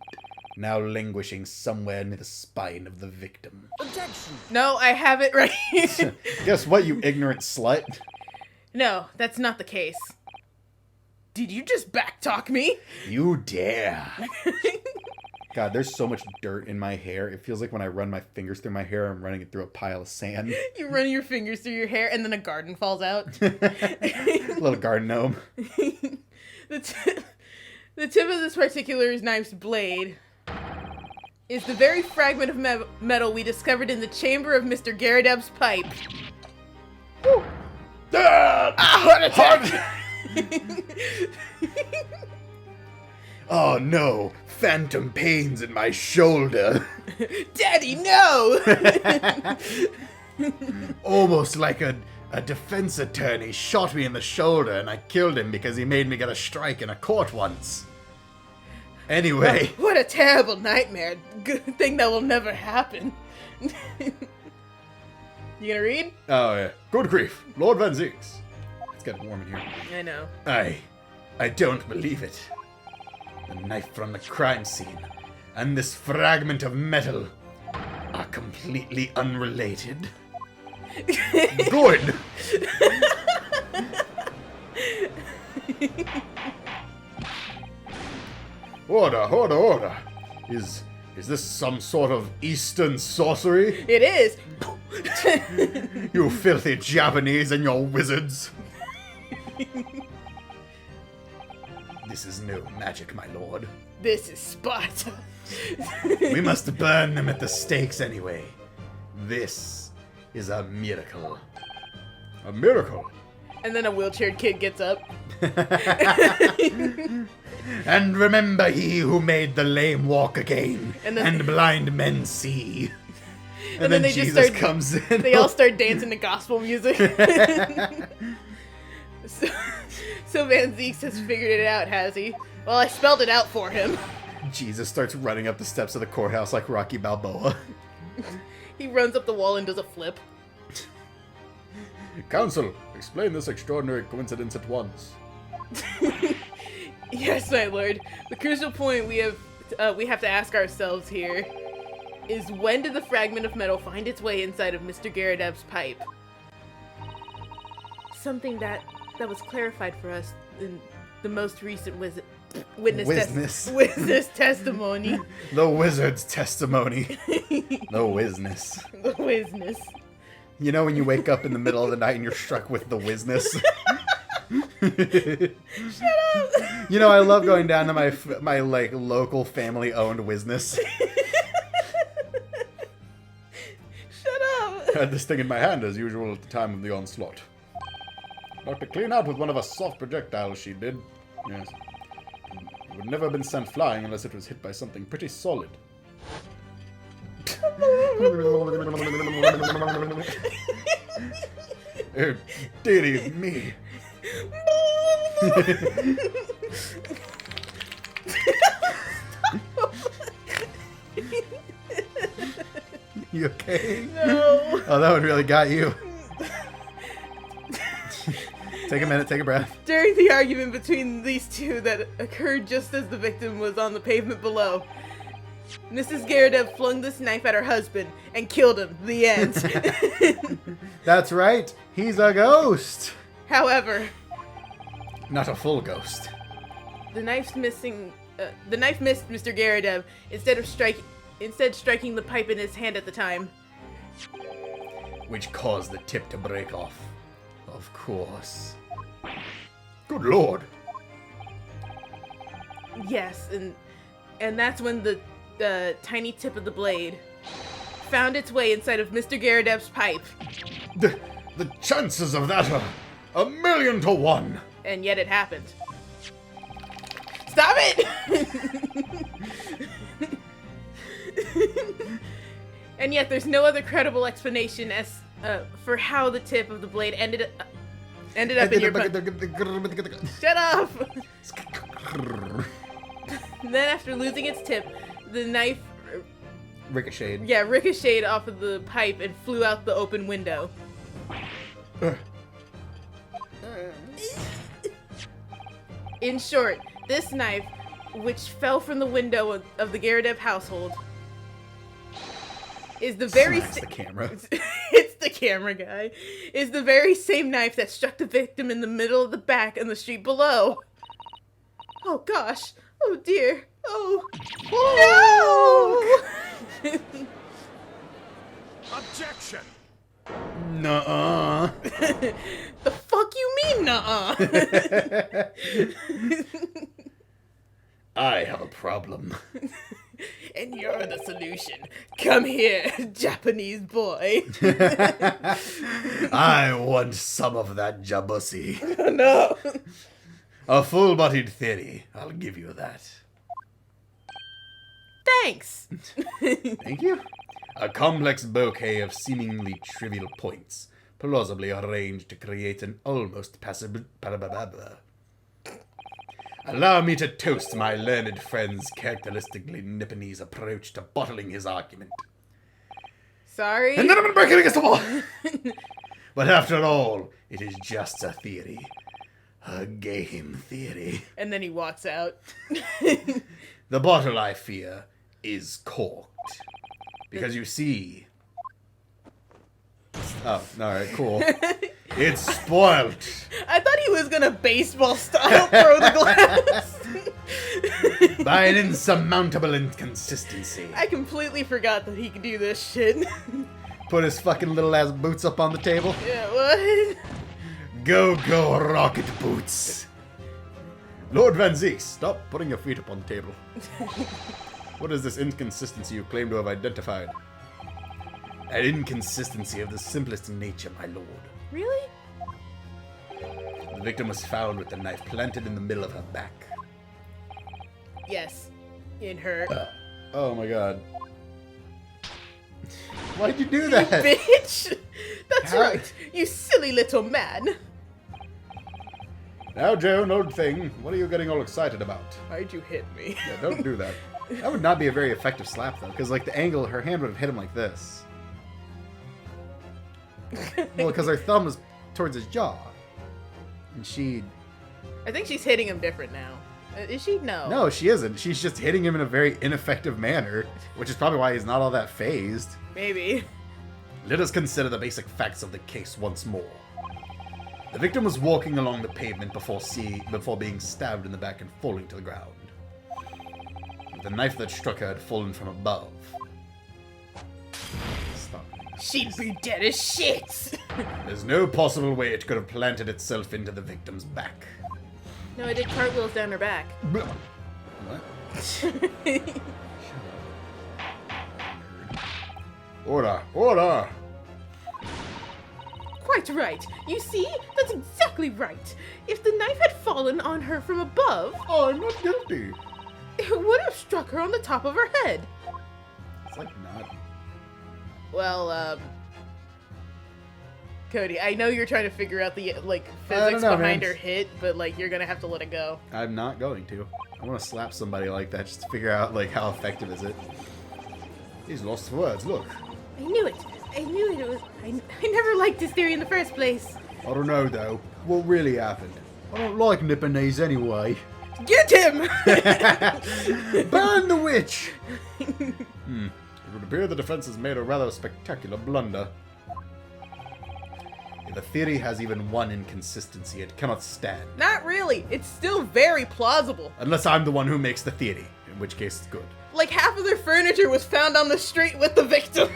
now languishing somewhere near the spine of the victim. Objection! No, I have it right. Guess what, you ignorant slut? No, that's not the case. Did you just backtalk me? You dare. God, there's so much dirt in my hair. It feels like when I run my fingers through my hair, I'm running it through a pile of sand. You run your fingers through your hair and then a garden falls out. Little garden gnome. The tip of this particular knife's blade is the very fragment of metal we discovered in the chamber of Mr. Garadeb's pipe. Woo. Heart attack! Oh no, phantom pains in my shoulder. Daddy, no! Almost like a defense attorney shot me in the shoulder and I killed him because he made me get a strike in a court once. Anyway. What a terrible nightmare. Good thing that will never happen. You gonna read? Oh yeah. Good grief. Lord Van Zeeks. It's getting warm in here. I know. I don't believe it. The knife from the crime scene and this fragment of metal are completely unrelated. Good! Order. Is this some sort of Eastern sorcery? It is. You filthy Japanese and your wizards. This is no magic, my lord. This is Sparta. We must burn them at the stakes anyway. This is a miracle. A miracle? And then a wheelchaired kid gets up. And remember he who made the lame walk again, and blind men see. And then they Jesus just start, comes in. They all start dancing to gospel music. So Van Zeeks has figured it out, has he? Well, I spelled it out for him. Jesus starts running up the steps of the courthouse like Rocky Balboa. He runs up the wall and does a flip. Counsel, explain this extraordinary coincidence at once. Yes, my lord. The crucial point we have to ask ourselves here is, when did the fragment of metal find its way inside of Mr. Garadeb's pipe? Something that was clarified for us in the most recent witness testimony. The wizard's testimony. The wizness. The wizness. You know when you wake up in the middle of the night and you're struck with the wizness? Shut up! You know, I love going down to my like local family-owned wizness. Shut up! I had this thing in my hand as usual at the time of the onslaught. Knocked it clean out with one of a soft projectiles she did. Yes. It would never have been sent flying unless it was hit by something pretty solid. Oh, dearie me. You okay? No. Oh, that one really got you. Take a minute, take a breath. During the argument between these two that occurred just as the victim was on the pavement below, Mrs. Garadev flung this knife at her husband and killed him. The end. That's right. He's a ghost. However, Not a full ghost. the knife missed Mr. Garadev instead striking the pipe in his hand at the time. Which caused the tip to break off. Of course. Good lord. Yes, and that's when the tiny tip of the blade found its way inside of Mr. Garadev's pipe, The chances of that are 1,000,000 to 1. and yet it happened. Stop it! And yet there's no other credible explanation as for how the tip of the blade ended up in your pipe. Shut up! Then after losing its tip, the knife Ricocheted. ricocheted off of the pipe and flew out the open window. In short, this knife, which fell from the window of the Garadev household, is the very Smacks the camera. It's the camera guy. Is the very same knife that struck the victim in the middle of the back in the street below. Oh gosh. Oh dear. Oh. No! Objection! Nuh-uh. The fuck you mean, nuh-uh? I have a problem. And you're the solution. Come here, Japanese boy. I want some of that jabussy. No. A full-bodied theory. I'll give you that. Thanks. Thank you. A complex bouquet of seemingly trivial points, plausibly arranged to create an almost passive... Allow me to toast my learned friend's characteristically Nipponese approach to bottling his argument. Sorry. And then I'm gonna break it against the wall! But after all, it is just a theory. A game theory. And then he walks out. The bottle, I fear, is corked. Because you see... Oh, alright, cool. It's spoiled. I thought he was gonna baseball style throw the glass. By an insurmountable inconsistency. I completely forgot that he could do this shit. Put his fucking little ass boots up on the table. Yeah, what? Go, go, rocket boots. Lord Van Zeek, stop putting your feet up on the table. What is this inconsistency you claim to have identified? An inconsistency of the simplest nature, my lord. Really? The victim was found with the knife planted in the middle of her back. Yes. In her. Oh my god. Why'd you do that? Bitch! That's How- right. You silly little man. Now, Joan, old thing, what are you getting all excited about? Why'd you hit me? Yeah, don't do that. That would not be a very effective slap, though, because, like, the angle, her hand would have hit him like this. Well, because her thumb was towards his jaw. And she... I think she's hitting him different now. Is she? No. No, she isn't. She's just hitting him in a very ineffective manner, which is probably why he's not all that phased. Maybe. Let us consider the basic facts of the case once more. The victim was walking along the pavement before being stabbed in the back and falling to the ground. The knife that struck her had fallen from above. Stop. She'd be dead as shit. There's no possible way it could have planted itself into the victim's back. No, I did cartwheels down her back. What? Order! Order! quite right. You see? That's exactly right. If the knife had fallen on her from above, I'm not guilty. it would have struck her on the top of her head. It's like not. Well, Cody, I know you're trying to figure out the, like, I don't physics know, behind man. her hit, but, like, you're gonna have to let it go. I'm not going to. I want to slap somebody like that just to figure out, like, how effective is it. He's lost for words, look. I knew it. I knew it was... I never liked this theory in the first place. I don't know, though. What really happened? I don't like Nipponese anyway. Get him! Burn the witch! It would appear the defense has made a rather spectacular blunder. The theory has even one inconsistency it cannot stand. Not really. It's still very plausible. Unless I'm the one who makes the theory, in which case it's good. Like, half of their furniture was found on the street with the victim.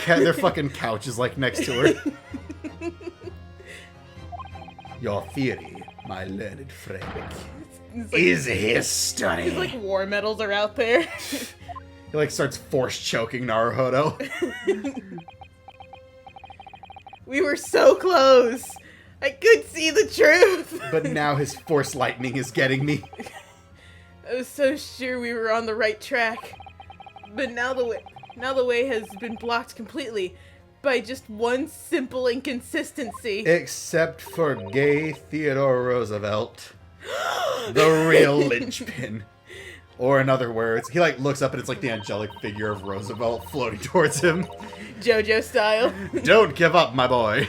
Their fucking couch is like next to her. Your theory, my learned friend, It's is his study. like war medals are out there. He like starts force choking Naruhodo. We were so close. I could see the truth. But now his force lightning is getting me. I was so sure we were on the right track. But now the way has been blocked completely by just one simple inconsistency. Except for gay Theodore Roosevelt. The real linchpin. Or in other words, he like looks up and it's like the angelic figure of Roosevelt floating towards him. JoJo style. Don't give up, my boy.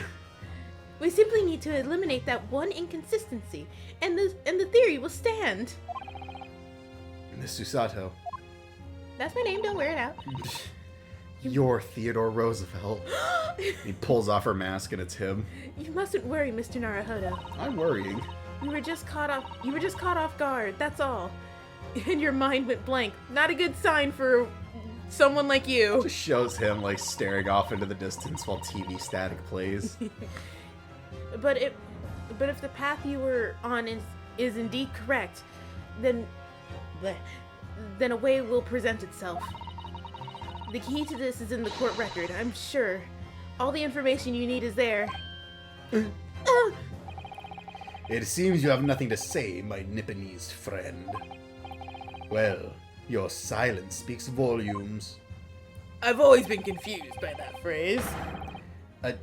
We simply need to eliminate that one inconsistency, and the theory will stand. Miss Susato, That's my name, don't wear it out. you're Theodore Roosevelt. He pulls off her mask and it's him. You mustn't worry, Mr. Naruhodo. I'm worrying. You were just caught off guard, that's all. And your mind went blank. Not a good sign for someone like you. Just shows him like staring off into the distance while TV static plays. But if the path you were on is indeed correct, then a way will present itself. The key to this is in the court record, I'm sure. All the information you need is there. It seems you have nothing to say, my Nipponese friend. Well, your silence speaks volumes. I've always been confused by that phrase. A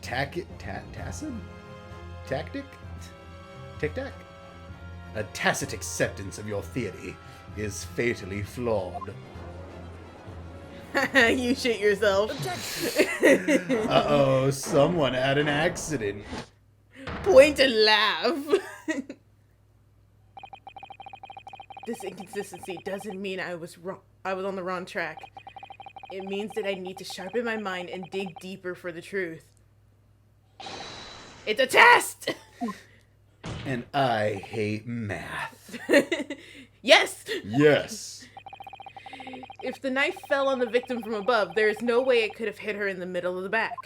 tacit? Tactic? Tic-tac? A tacit acceptance of your theory is fatally flawed. You shit yourself. Uh-oh, someone had an accident. Point and laugh. This inconsistency doesn't mean I was wrong. I was on the wrong track. It means that I need to sharpen my mind and dig deeper for the truth. It's a test! And I hate math. Yes! Yes. If the knife fell on the victim from above, there is no way it could have hit her in the middle of the back.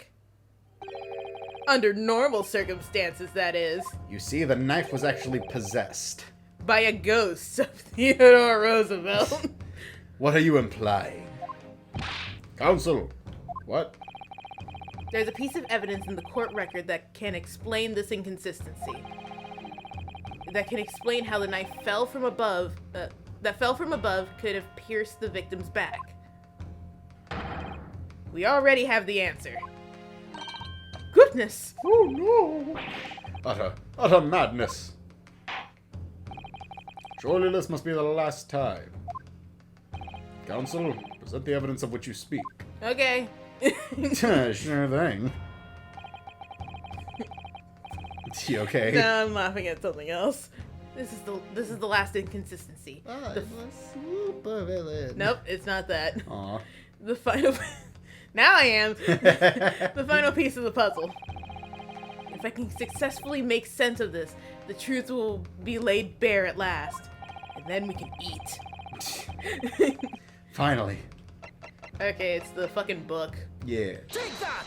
Under normal circumstances, that is. You see, the knife was actually possessed. By a ghost of Theodore Roosevelt. What are you implying? Counsel. What? There's a piece of evidence in the court record that can explain this inconsistency. That can explain how the knife fell from above, could have pierced the victim's back. We already have the answer. Goodness! Oh no! Utter madness. Surely this must be the last time. Counsel, present the evidence of which you speak. Okay. Sure thing. You okay? No, I'm laughing at something else. This is the last inconsistency. I'm a super villain. Nope, it's not that. Aw. The final... Now I am! The final piece of the puzzle. If I can successfully make sense of this, the truth will be laid bare at last. And then we can eat. Finally. Okay, it's the fucking book. Yeah. Take that!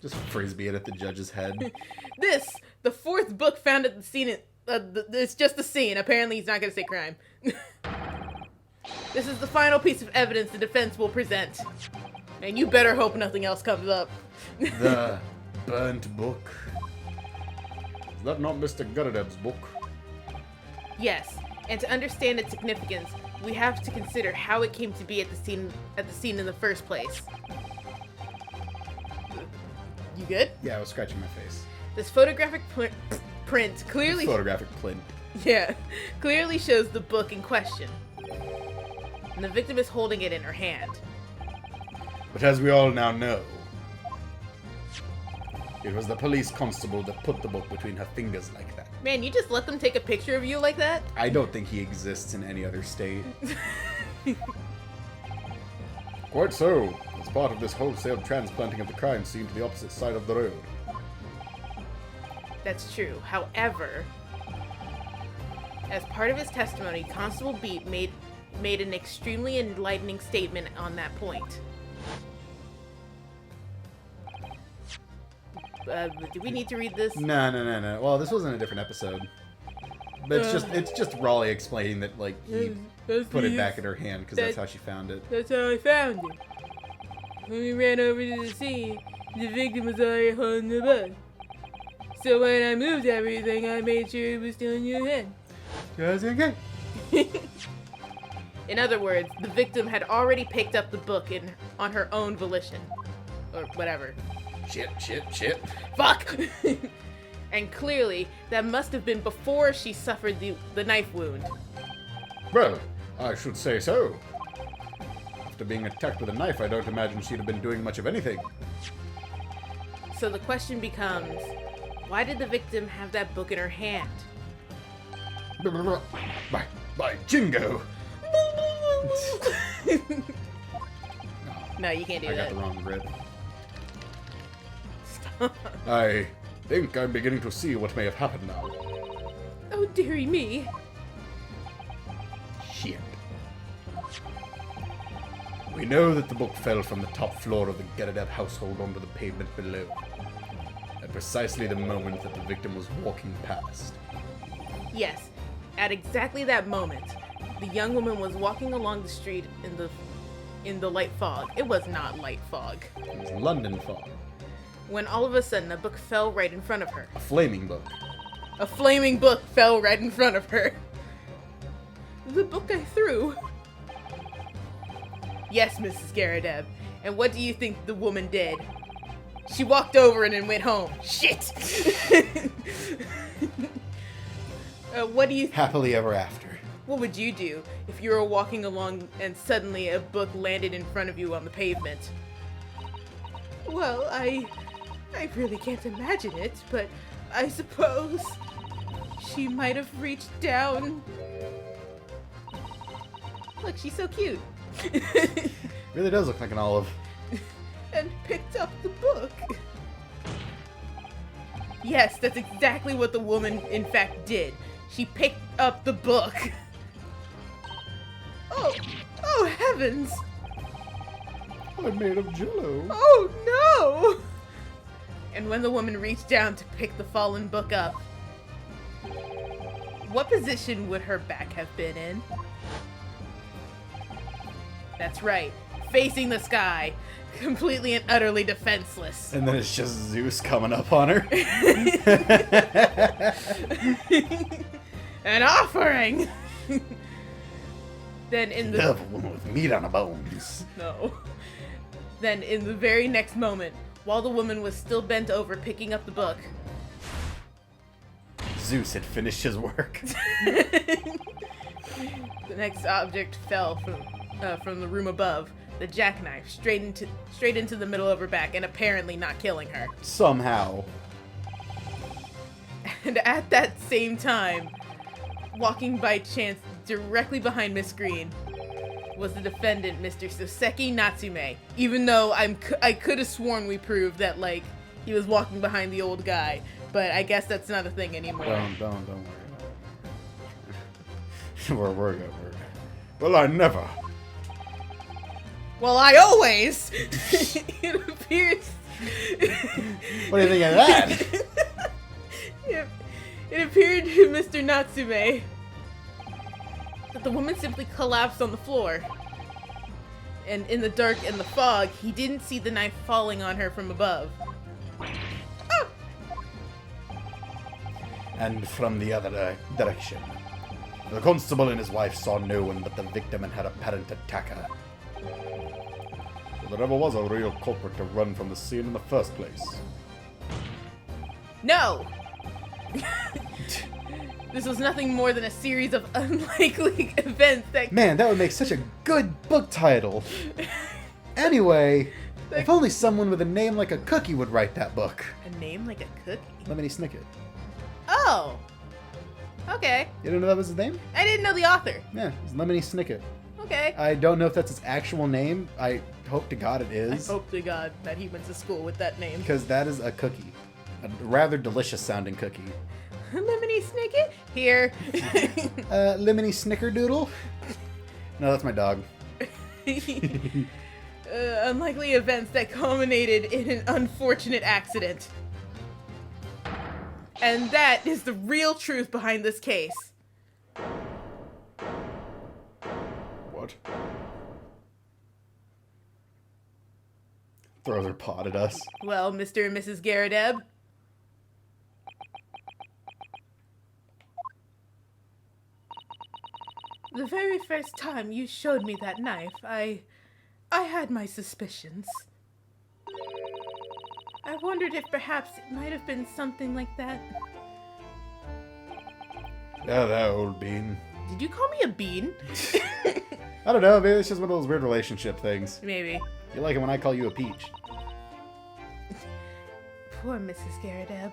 Just frisbee it at the judge's head. This, the fourth book found at the scene... it's just the scene. Apparently he's not gonna say crime. This is the final piece of evidence the defense will present. And you better hope nothing else comes up. The burnt book. Is that not Mr. Gutterdeb's book? Yes, and to understand its significance, we have to consider how it came to be at the scene in the first place. You good? Yeah, I was scratching my face. This photographic print clearly Photographic plint. Yeah, clearly shows the book in question. And the victim is holding it in her hand. But as we all now know, it was the police constable that put the book between her fingers like that. Man, you just let them take a picture of you like that? I don't think he exists in any other state. Quite so. As part of this wholesale transplanting of the crime scene to the opposite side of the road. That's true. However, as part of his testimony, Constable Beat made an extremely enlightening statement on that point. Do we need to read this? No. Well, this wasn't a different episode. But it's just Raleigh explaining that, like, he put it back in her hand because that's how she found it. That's how I found it. When we ran over to the scene, the victim was already holding the book. So when I moved everything, I made sure it was still in your hand. Okay. In other words, the victim had already picked up the book on her own volition. Or whatever. Shit. Fuck! And clearly, that must have been before she suffered the knife wound. Well, I should say so. After being attacked with a knife, I don't imagine she'd have been doing much of anything. So the question becomes, why did the victim have that book in her hand? By jingo! No, you can't do I that. got the wrong rib. Stop. I think I'm beginning to see what may have happened now. Oh, dearie me. Shit. We know that the book fell from the top floor of the Getterdeb household onto the pavement below. At precisely the moment that the victim was walking past. Yes, at exactly that moment, the young woman was walking along the street in the light fog. It was not light fog. It was London fog. When all of a sudden a book fell right in front of her. A flaming book. A flaming book fell right in front of her. The book I threw. Yes, Mrs. Getterdeb. And what do you think the woman did? She walked over and then went home. Shit! What do you... Happily ever after. What would you do if you were walking along and suddenly a book landed in front of you on the pavement? Well, I really can't imagine it, but I suppose she might have reached down. Look, she's so cute. Really does look like an olive. And picked up the book. Yes, that's exactly what the woman, in fact, did. She picked up the book. Oh heavens! I'm made of jello. Oh no! And when the woman reached down to pick the fallen book up, what position would her back have been in? That's right, facing the sky, completely and utterly defenseless. And then it's just Zeus coming up on her. An offering! Then in the... Love a woman with meat on her bones. No. Then in the very next moment, while the woman was still bent over picking up the book, Zeus had finished his work. the next object fell from the room above, the jackknife, straight into the middle of her back, and apparently not killing her. Somehow. And at that same time, walking by chance directly behind Miss Green, was the defendant, Mr. Soseki Natsume. Even though I could have sworn we proved that, like, he was walking behind the old guy, but I guess that's not a thing anymore. Don't worry about it. We're good. Well, I never. Well, I always. It appears. What do you think of that? It appeared to Mr. Natsume that the woman simply collapsed on the floor. And in the dark and the fog, he didn't see the knife falling on her from above. Oh! And from the other direction, the constable and his wife saw no one but the victim and had apparent attacker. So there never was a real culprit to run from the scene in the first place. No! This was nothing more than a series of unlikely events that... Man, that would make such a good book title. Anyway, if only someone with a name like a cookie would write that book. A name like a cookie? Lemony Snicket. Oh! Okay. You didn't know that was his name? I didn't know the author. Yeah, it's Lemony Snicket. Okay. I don't know if that's his actual name. I hope to God it is. I hope to God that he went to school with that name. Because that is a cookie. A rather delicious sounding cookie. Lemony Snicket? Here. Lemony Snickerdoodle? No, that's my dog. Unlikely events that culminated in an unfortunate accident. And that is the real truth behind this case. What? Throws her pot at us. Well, Mr. and Mrs. Garadeb. The very first time you showed me that knife, I had my suspicions. I wondered if perhaps it might have been something like that. Yeah, that old bean. Did you call me a bean? I don't know, maybe it's just one of those weird relationship things. Maybe. You like it when I call you a peach. Poor Mrs. Garadeb.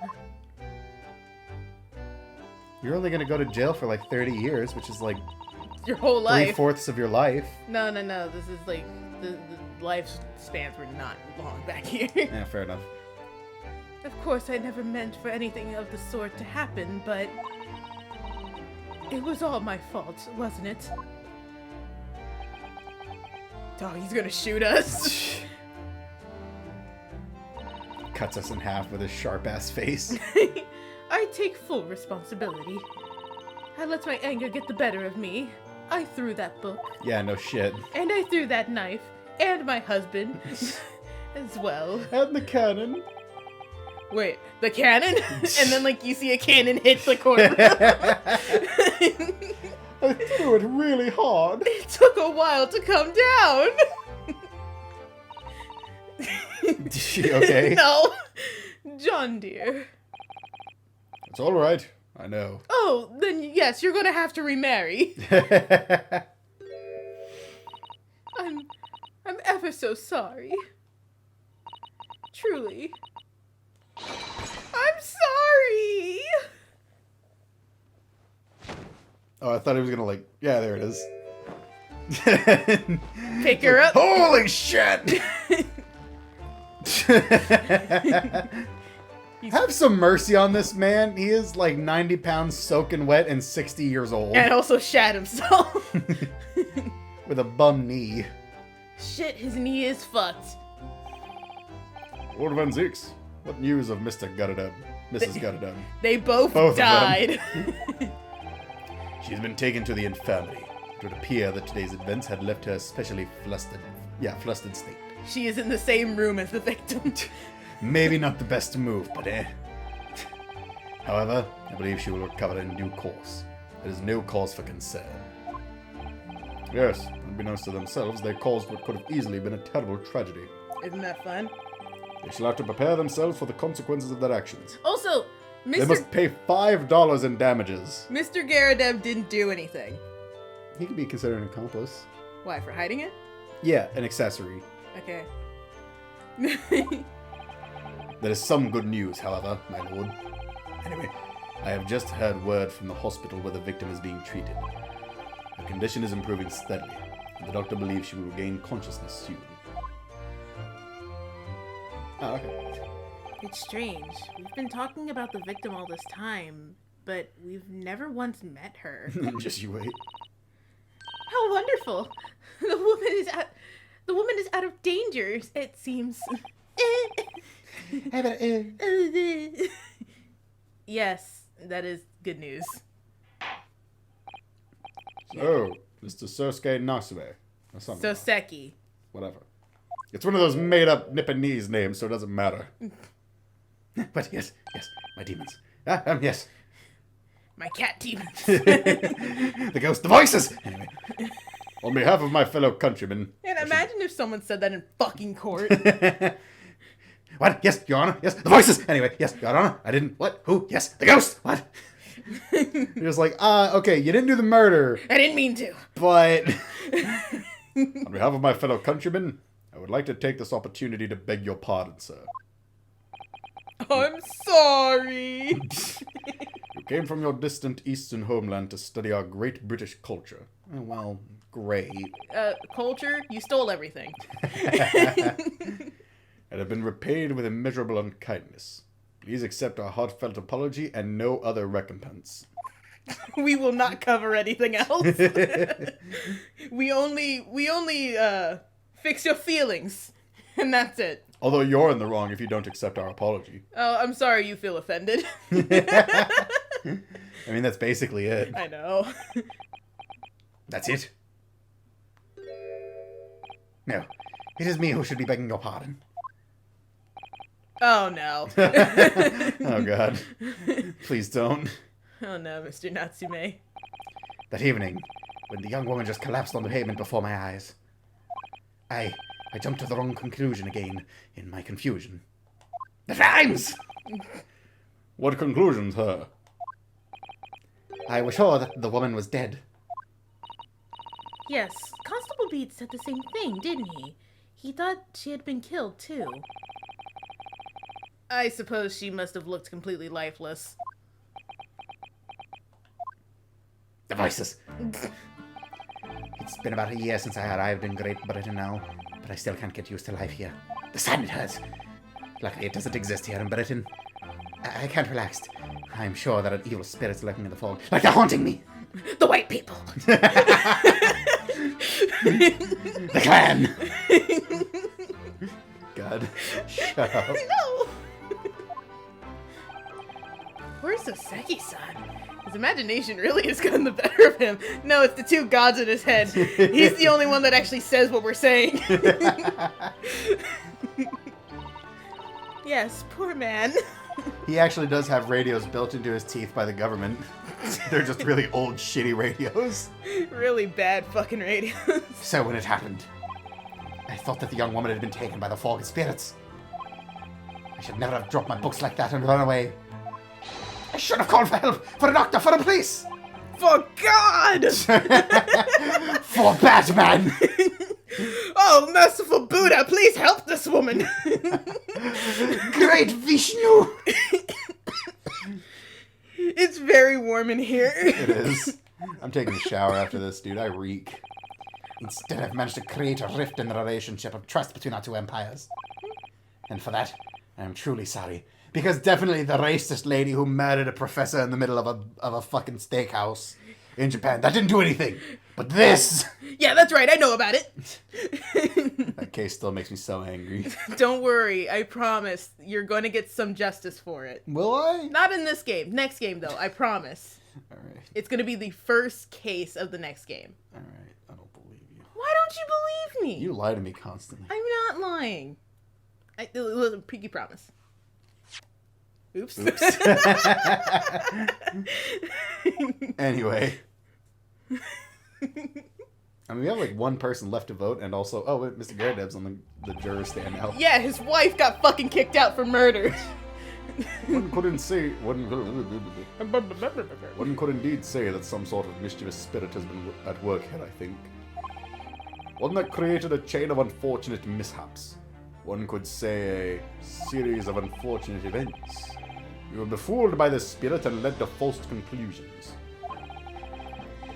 You're only gonna go to jail for like 30 years, which is like Your whole life. 3/4 of your life. No. This is like the lifespans were not long back here. Yeah, fair enough. Of course, I never meant for anything of the sort to happen, but it was all my fault, wasn't it? Oh, he's gonna shoot us. Cuts us in half with his sharp ass face. I take full responsibility. I let my anger get the better of me. I threw that book. Yeah, no shit. And I threw that knife. And my husband. As well. And the cannon. Wait, the cannon? And then, like, you see a cannon hit the corner. I threw it really hard. It took a while to come down. Okay. No. John, dear. It's alright. I know. Oh, then yes, you're gonna have to remarry. I'm ever so sorry. Truly. I'm sorry. Oh, I thought he was gonna like, yeah, there it is. Pick her up. Holy shit! Have some mercy on this man. He is like 90 pounds soaking wet and 60 years old. And also shat himself. With a bum knee. Shit, his knee is fucked. Lord Van Zeeks, what news of Mr. Gutterdub? Mrs. Gutterdub? They both Both of them. died. She's been taken to the infirmary. It would appear that today's events had left her especially flustered state. She is in the same room as the victim. Maybe not the best move, but However, I believe she will recover in due course. There is no cause for concern. Yes, unbeknownst to themselves, they caused what could have easily been a terrible tragedy. Isn't that fun? They shall have to prepare themselves for the consequences of their actions. Also, They must pay $5 in damages. Mr. Garadeb didn't do anything. He could be considered an accomplice. Why, for hiding it? Yeah, an accessory. Okay. There is some good news, however, my lord. Anyway, I have just heard word from the hospital where the victim is being treated. Her condition is improving steadily, and the doctor believes she will regain consciousness soon. Oh, okay. It's strange. We've been talking about the victim all this time, but we've never once met her. Just you wait. How wonderful! The woman is out of danger, it seems. Yes, that is good news. So, Mr. Sosuke Nasube. Or something. Soseki. whatever. It's one of those made-up Nipponese names, so it doesn't matter. But yes, my demons. Yes. My cat demons. The ghost, the voices! Anyway. On behalf of my fellow countrymen... And imagine if someone said that in fucking court. What? Yes, Your Honor. Yes, the voices! Anyway, yes, Your Honor. I didn't... What? Who? Yes, the ghost! What? He was like, okay, you didn't do the murder. I didn't mean to. But... On behalf of my fellow countrymen, I would like to take this opportunity to beg your pardon, sir. I'm sorry. You came from your distant eastern homeland to study our great British culture. Oh, well, great. Culture? You stole everything. And have been repaid with immeasurable unkindness. Please accept our heartfelt apology and no other recompense. We will not cover anything else. We only fix your feelings. And that's it. Although you're in the wrong if you don't accept our apology. Oh, I'm sorry you feel offended. I mean, that's basically it. I know. That's it? No. It is me who should be begging your pardon. Oh, no. Oh, God. Please don't. Oh, no, Mr. Natsume. That evening, when the young woman just collapsed on the pavement before my eyes, I jumped to the wrong conclusion again in my confusion. The rhymes! What conclusions, her? I was sure that the woman was dead. Yes, Constable Beats said the same thing, didn't he? He thought she had been killed, too. I suppose she must have looked completely lifeless. The voices. It's been about a year since I arrived in Great Britain now, but I still can't get used to life here. The sun, it hurts. Luckily, it doesn't exist here in Britain. I can't relax. I'm sure there are evil spirits lurking in the fog, like they're haunting me. The white people! The clan! God, shut up. No! Where's Soseki-san? His imagination really has gotten the better of him. No, it's the two gods in his head. He's the only one that actually says what we're saying. Yes, poor man. He actually does have radios built into his teeth by the government. They're just really old, shitty radios. Really bad fucking radios. So when it happened, I thought that the young woman had been taken by the fog spirits. I should never have dropped my books like that and run away. I should have called for help, for a doctor, for the police. For God! For Batman! Oh, merciful Buddha, please help this woman! Great Vishnu! It's very warm in here. It is. I'm taking a shower after this, dude. I reek. Instead, I've managed to create a rift in the relationship of trust between our two empires. And for that, I am truly sorry. Because definitely the racist lady who murdered a professor in the middle of a fucking steakhouse in Japan, that didn't do anything. But this... Yeah, that's right. I know about it. That case still makes me so angry. Don't worry. I promise. You're going to get some justice for it. Will I? Not in this game. Next game, though. I promise. Alright. It's going to be the first case of the next game. Alright. I don't believe you. Why don't you believe me? You lie to me constantly. I'm not lying. It was a pinky promise. Oops. Anyway. I mean, we have like one person left to vote, and also, oh, wait, Mr. Garadeb's on the juror stand now. Yeah, his wife got fucking kicked out for murder. One could indeed say that some sort of mischievous spirit has been at work here, I think. One that created a chain of unfortunate mishaps. One could say a series of unfortunate events. We were befooled by the spirit and led to false conclusions.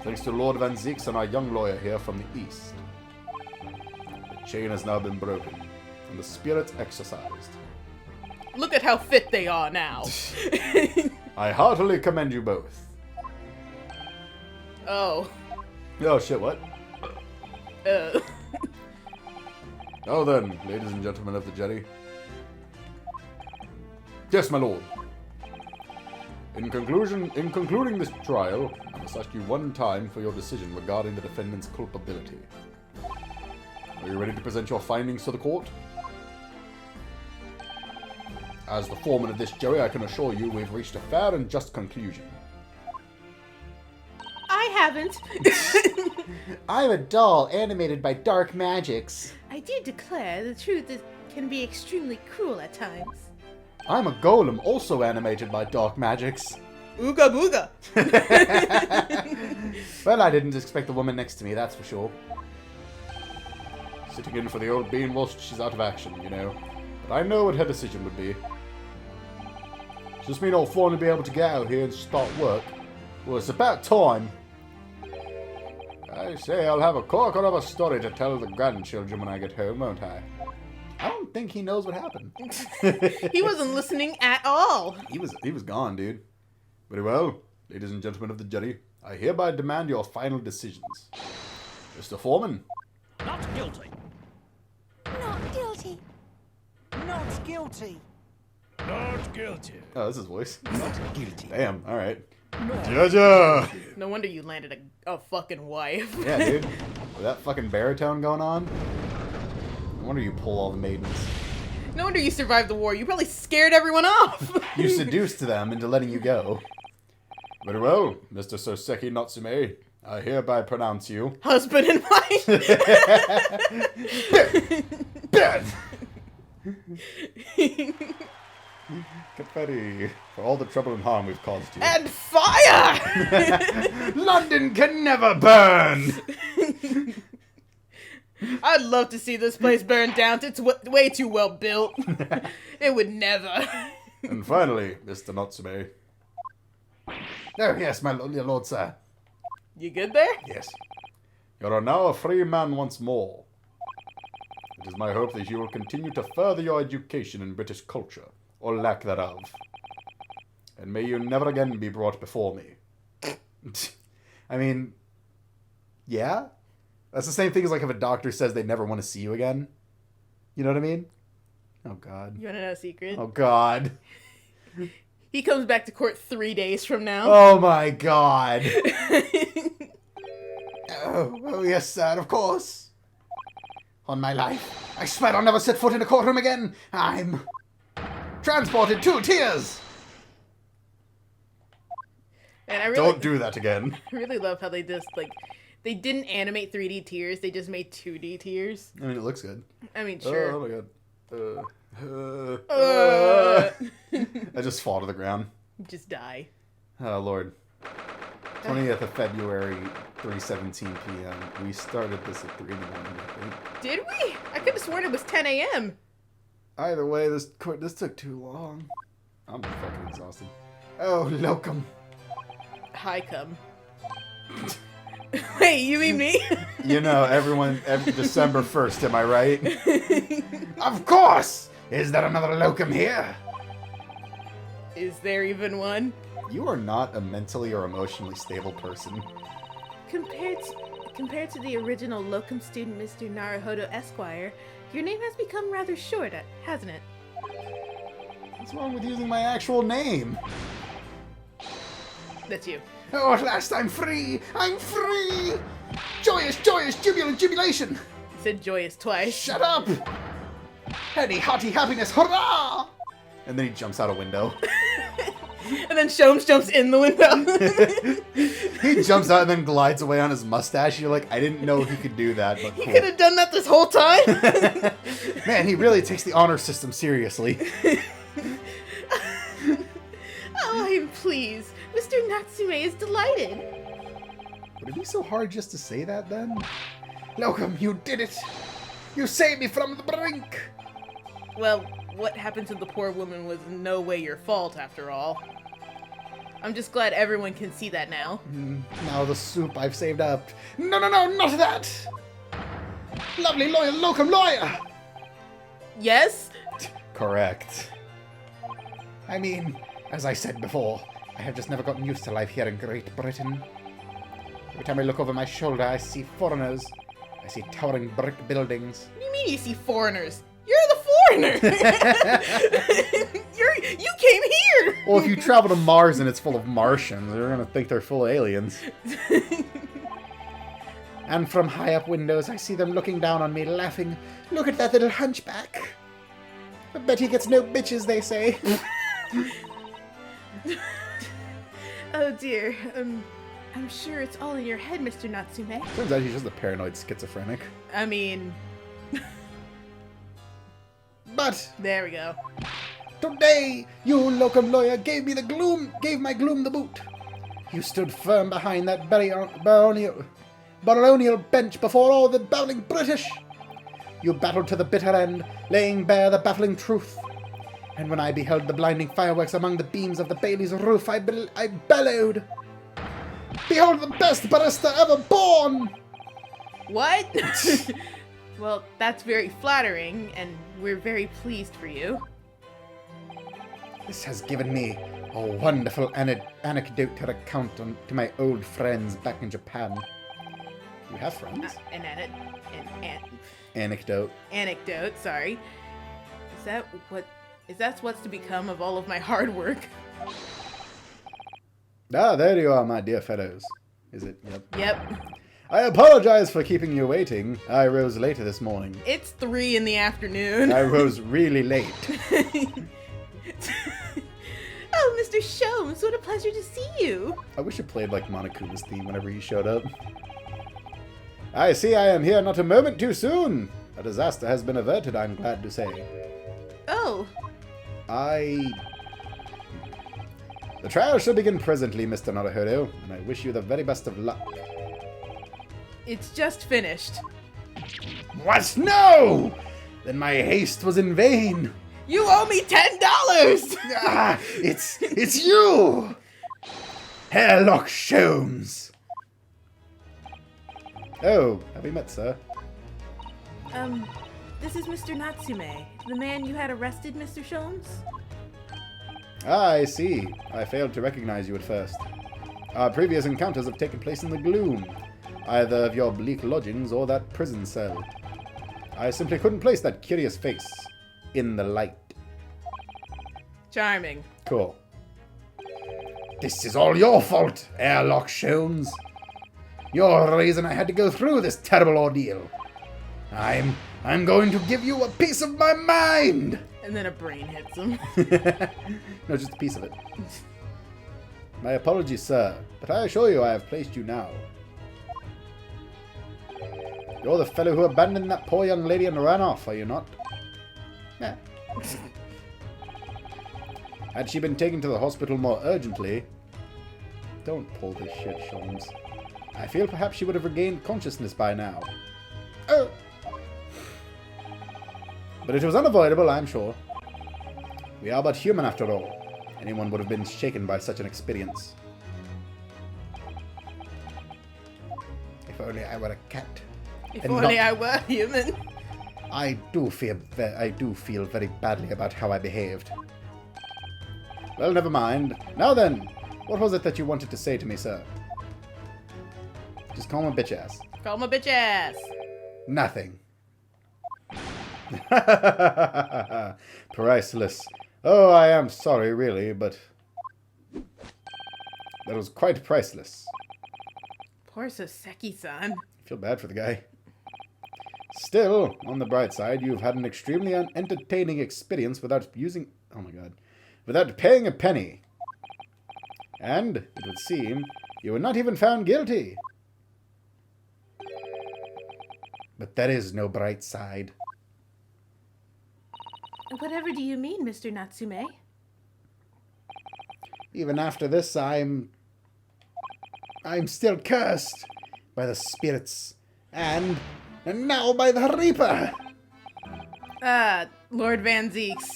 Thanks to Lord Van Zeeks and our young lawyer here from the east. The chain has now been broken, and the spirit exorcised. Look at how fit they are now. I heartily commend you both. Oh. Oh shit, what? Uh. Now then, ladies and gentlemen of the jury. Yes, my lord. In concluding this trial, I must ask you one time for your decision regarding the defendant's culpability. Are you ready to present your findings to the court? As the foreman of this jury, I can assure you we've reached a fair and just conclusion. I haven't. I'm a doll animated by dark magics. I do declare the truth can be extremely cruel at times. I'm a golem also animated by dark magics. Ooga booga. Well, I didn't expect the woman next to me, that's for sure. Sitting in for the old bean whilst she's out of action, you know. But I know what her decision would be. Does this mean I'll finally be able to get out here and start work? Well, it's about time. I say I'll have a corker of a story to tell the grandchildren when I get home, won't I? I don't think he knows what happened. He wasn't listening at all. He was gone, dude. Very well, ladies and gentlemen of the jury, I hereby demand your final decisions. Mr. Foreman. Not guilty. Not guilty. Not guilty. Not guilty. Oh, that's his voice. Not guilty. Damn, alright. Not Judge! No wonder you landed a fucking wife. Yeah, dude. With that fucking baritone going on. No wonder you pull all the maidens. No wonder you survived the war. You probably scared everyone off. You seduced them into letting you go. Very well, Mr. Soseki Natsume. I hereby pronounce you... Husband and wife. Dead! Confetti, for all the trouble and harm we've caused you. And fire! London can never burn! I'd love to see this place burned down. It's way too well built. It would never. And finally, Mr. Natsume. Oh, yes, my lord, sir. You good there? Yes. You are now a free man once more. It is my hope that you will continue to further your education in British culture, or lack thereof. And may you never again be brought before me. I mean, yeah? That's the same thing as like if a doctor says they never want to see you again. You know what I mean? Oh, God. You want to know a secret? Oh, God. He comes back to court 3 days from now. Oh, my God. Oh, yes, sir, of course. On my life, I swear I'll never set foot in a courtroom again. I'm transported to tears. And I really, Don't do that again. I really love how they just, like, they didn't animate 3D tears. They just made 2D tears. I mean, it looks good. I mean, sure. Oh, my God. I just fall to the ground. Just die. Oh, Lord. 20th of February, 3:17 p.m. We started this at 3 in the morning, I think. Did we? I could have sworn it was 10 a.m. Either way, this took too long. I'm fucking exhausted. Oh, locum. Hi, come. Wait, you mean me? You know, every December 1st, am I right? Of course! Is there another locum here? Is there even one? You are not a mentally or emotionally stable person. Compared to the original locum student, Mr. Naruhodo Esquire, your name has become rather short, hasn't it? What's wrong with using my actual name? That's you. Oh, at last I'm free! I'm free! Joyous, joyous, jubilant jubilation! You said joyous twice. Shut up! Heady, hearty happiness, hurrah! And then he jumps out a window. And then Sholmes jumps in the window. He jumps out and then glides away on his mustache. You're like, I didn't know he could do that, but He cool. could have done that this whole time. Man, he really takes the honor system seriously. Oh, I'm pleased. Mr. Natsume is delighted. Would it be so hard just to say that then? Locum, you did it! You saved me from the brink! Well, what happened to the poor woman was in no way your fault, after all. I'm just glad everyone can see that now. Now the soup I've saved up. No, no, no, not that! Lovely loyal locum lawyer! Yes? Correct. I mean, as I said before, I have just never gotten used to life here in Great Britain. Every time I look over my shoulder, I see foreigners. I see towering brick buildings. What do you mean you see foreigners? You're the foreigner! You came here! Well, if you travel to Mars and it's full of Martians, they're gonna think they're full of aliens. And from high up windows, I see them looking down on me, laughing. Look at that little hunchback. I bet he gets no bitches, they say. Oh dear. I'm sure it's all in your head, Mr. Natsume. Turns out he's just a paranoid schizophrenic. I mean, But there we go. today, you locum lawyer gave my gloom the boot. You stood firm behind that baronial bench before all the babbling British. You battled to the bitter end, laying bare the baffling truth. And when I beheld the blinding fireworks among the beams of the Bailey's roof, I bellowed, "Behold the best barrister ever born!" What? Well, that's very flattering, and we're very pleased for you. This has given me a wonderful anecdote to recount to my old friends back in Japan. You have friends? Anecdote. Anecdote, sorry. Is that what's to become of all of my hard work? Ah, there you are, my dear fellows. Is it? Yep. Yep. I apologize for keeping you waiting. I rose later this morning. It's 3 in the afternoon. I rose really late. Oh, Mr. Sholmes, what a pleasure to see you. I wish it played like Monokuma's theme whenever he showed up. I see I am here not a moment too soon. A disaster has been averted, I'm glad to say. Oh. The trial shall begin presently, Mr. Naruhodo, and I wish you the very best of luck. It's just finished. What? No! Then my haste was in vain. You owe me $10! Ah, it's you! Hairlock Sholmes! Oh, have we met, sir? This is Mr. Natsume, the man you had arrested, Mr. Sholmes? Ah, I see. I failed to recognize you at first. Our previous encounters have taken place in the gloom, either of your bleak lodgings or that prison cell. I simply couldn't place that curious face in the light. Charming. Cool. This is all your fault, Airlock Sholmes. You're the reason I had to go through this terrible ordeal. I'm going to give you a piece of my mind! And then a brain hits him. No, just a piece of it. My apologies, sir, but I assure you I have placed you now. You're the fellow who abandoned that poor young lady and ran off, are you not? Yeah. Had she been taken to the hospital more urgently... Don't pull this shit, Sholmes. I feel perhaps she would have regained consciousness by now. Oh! But it was unavoidable, I'm sure. We are but human after all. Anyone would have been shaken by such an experience. If only I were a cat. If only I were human. I do feel very badly about how I behaved. Well, never mind. Now then, what was it that you wanted to say to me, sir? Just call him a bitch ass. Call him a bitch ass. Nothing. Priceless. Oh, I am sorry, really, but that was quite priceless. Poor Soseki-san. I feel bad for the guy. Still, on the bright side, you've had an extremely entertaining experience without using... Oh my god. Without paying a penny. And, it would seem, you were not even found guilty. But there is no bright side. Whatever do you mean, Mr. Natsume? Even after this, I'm still cursed by the spirits and now by the Reaper. Lord Van Zeeks.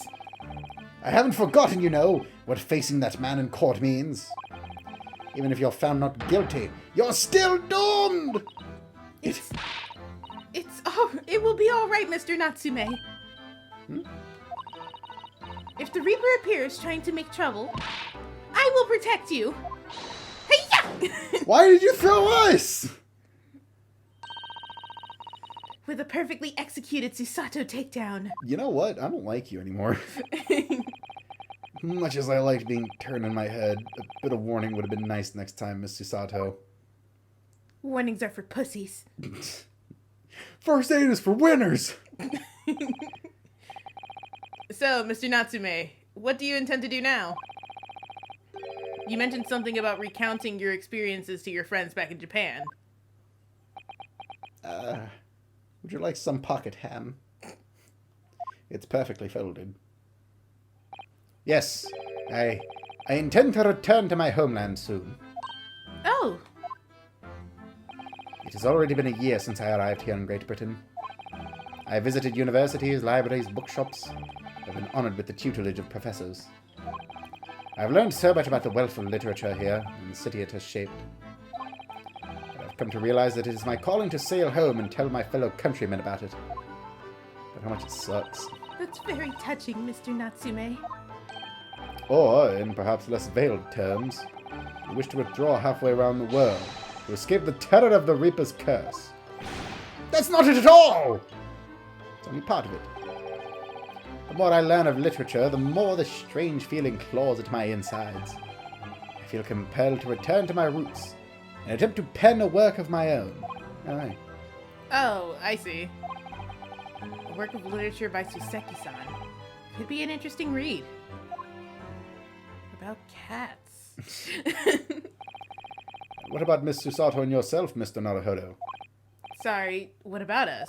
I haven't forgotten, you know, what facing that man in court means. Even if you're found not guilty, you're still doomed. It will be all right, Mr. Natsume. If the Reaper appears trying to make trouble, I will protect you. Hey-ya! Why did you throw us? With a perfectly executed Susato takedown. You know what? I don't like you anymore. Much as I liked being turned in my head, a bit of warning would have been nice next time, Miss Susato. Warnings are for pussies. First aid is for winners! So, Mr. Natsume, what do you intend to do now? You mentioned something about recounting your experiences to your friends back in Japan. Would you like some pocket ham? It's perfectly folded. Yes, I intend to return to my homeland soon. Oh, It has already been a year since I arrived here in Great Britain. I have visited universities, libraries, bookshops. I've been honored with the tutelage of professors. I've learned so much about the wealth of literature here and the city it has shaped. But I've come to realize that it is my calling to sail home and tell my fellow countrymen about it. But how much it sucks. that's very touching, Mr. Natsume. Or, in perhaps less veiled terms, you wish to withdraw halfway around the world to escape the terror of the Reaper's curse. That's not it at all! It's only part of it. The more I learn of literature, the more the strange feeling claws at my insides. I feel compelled to return to my roots and attempt to pen a work of my own. Aye. Oh, I see. A work of literature by Suseki-san. Could be an interesting read. About cats. What about Miss Susato and yourself, Mr. Naruhodo? Sorry, what about us?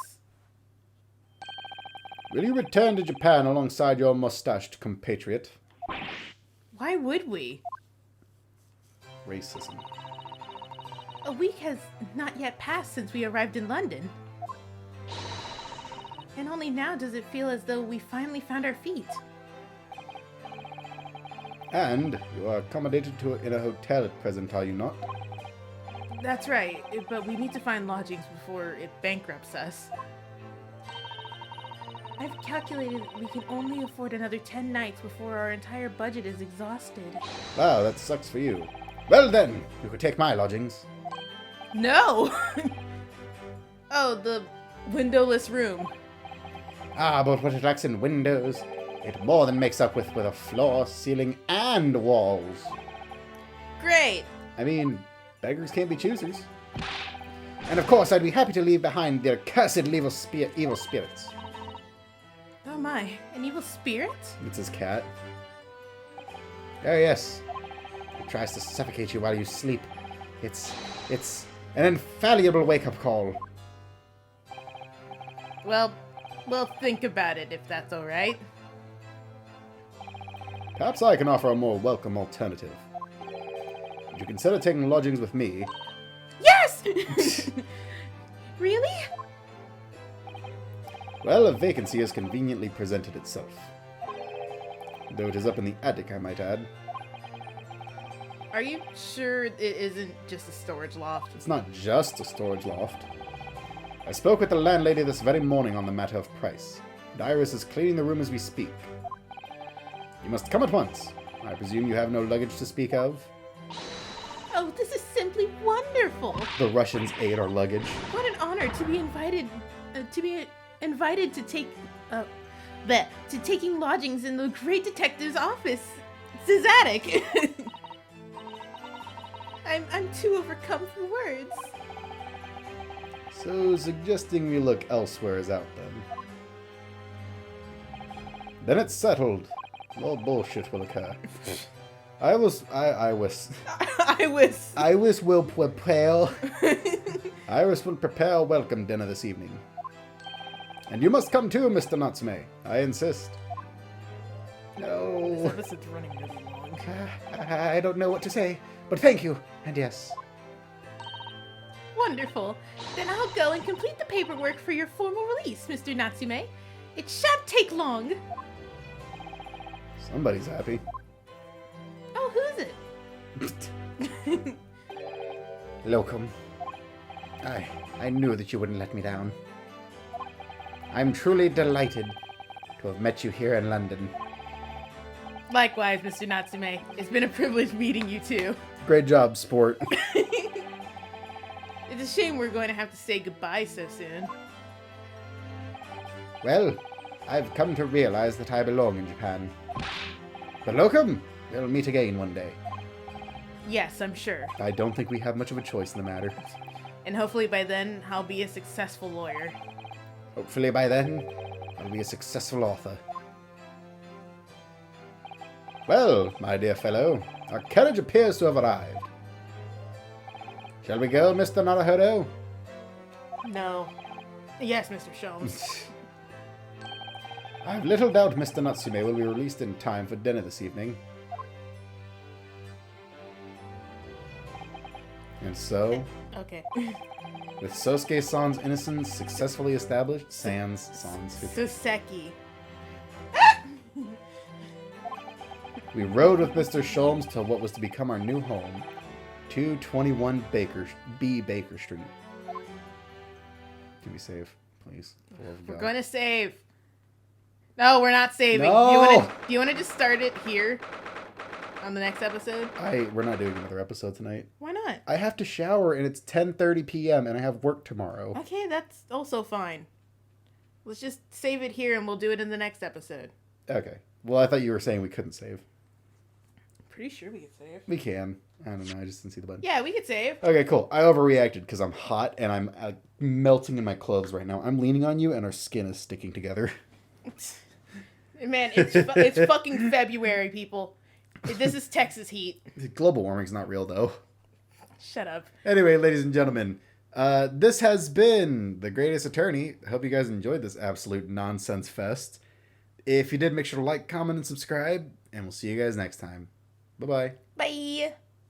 Will you return to Japan alongside your mustached compatriot? Why would we? Racism. A week has not yet passed since we arrived in London. And only now does it feel as though we finally found our feet. And you are accommodated in a hotel at present, are you not? That's right, but we need to find lodgings before it bankrupts us. I've calculated we can only afford another 10 nights before our entire budget is exhausted. Wow, that sucks for you. Well then, you could take my lodgings. No! Oh, the windowless room. Ah, but what it lacks in windows, it more than makes up with a floor, ceiling, and walls. Great! I mean, beggars can't be choosers. And of course, I'd be happy to leave behind their cursed evil spirits. Oh my, an evil spirit? It's his cat. Oh yes. It tries to suffocate you while you sleep. It's an infallible wake-up call. Well, we'll think about it if that's alright. Perhaps I can offer a more welcome alternative. Would you consider taking lodgings with me? Yes! Really? Well, a vacancy has conveniently presented itself. Though it is up in the attic, I might add. Are you sure it isn't just a storage loft? It's not just a storage loft. I spoke with the landlady this very morning on the matter of price, and Iris is cleaning the room as we speak. You must come at once. I presume you have no luggage to speak of? Oh, this is simply wonderful! The Russians ate our luggage. What an honor to be invited to take to taking lodgings in the great detective's office. It's attic. I'm too overcome for words. So, suggesting we look elsewhere is out then. Then it's settled. More bullshit will occur. I wish will prepare. Iris will prepare a welcome dinner this evening. And you must come too, Mr. Natsume. I insist. No. This episode's running really long. I don't know what to say, but thank you, and yes. Wonderful. Then I'll go and complete the paperwork for your formal release, Mr. Natsume. It shan't take long. Somebody's happy. Oh, who's it? Locum. I knew that you wouldn't let me down. I'm truly delighted to have met you here in London. Likewise, Mr. Natsume. It's been a privilege meeting you too. Great job, sport. It's a shame we're going to have to say goodbye so soon. Well, I've come to realize that I belong in Japan. But Locum, we'll meet again one day. Yes, I'm sure. I don't think we have much of a choice in the matter. And hopefully by then, I'll be a successful lawyer. Hopefully by then, I'll be a successful author. Well, my dear fellow, our carriage appears to have arrived. Shall we go, Mr. Naruhodo? No. Yes, Mr. Sholmes. I have little doubt Mr. Natsume will be released in time for dinner this evening. And so, Okay. with Sosuke-san's innocence successfully established, Sans. Soseki. We rode with Mr. Sholmes to what was to become our new home, 221 Baker Street. Can we save, please? For the love of We're God. going to save. No, we're not saving. No! Do you want to just start it here on the next episode? We're not doing another episode tonight. Why not? I have to shower and it's 10:30 p.m. and I have work tomorrow. Okay, that's also fine. Let's just save it here and we'll do it in the next episode. Okay. Well, I thought you were saying we couldn't save. Pretty sure we could save. We can. I don't know. I just didn't see the button. Yeah, we could save. Okay, cool. I overreacted because I'm hot and I'm melting in my clothes right now. I'm leaning on you and our skin is sticking together. Man, it's fucking February, people. This is Texas heat. Global warming's not real, though. Shut up. Anyway, ladies and gentlemen, this has been The Greatest Attorney. I hope you guys enjoyed this absolute nonsense fest. If you did, make sure to like, comment, and subscribe, and we'll see you guys next time. Bye-bye. Bye.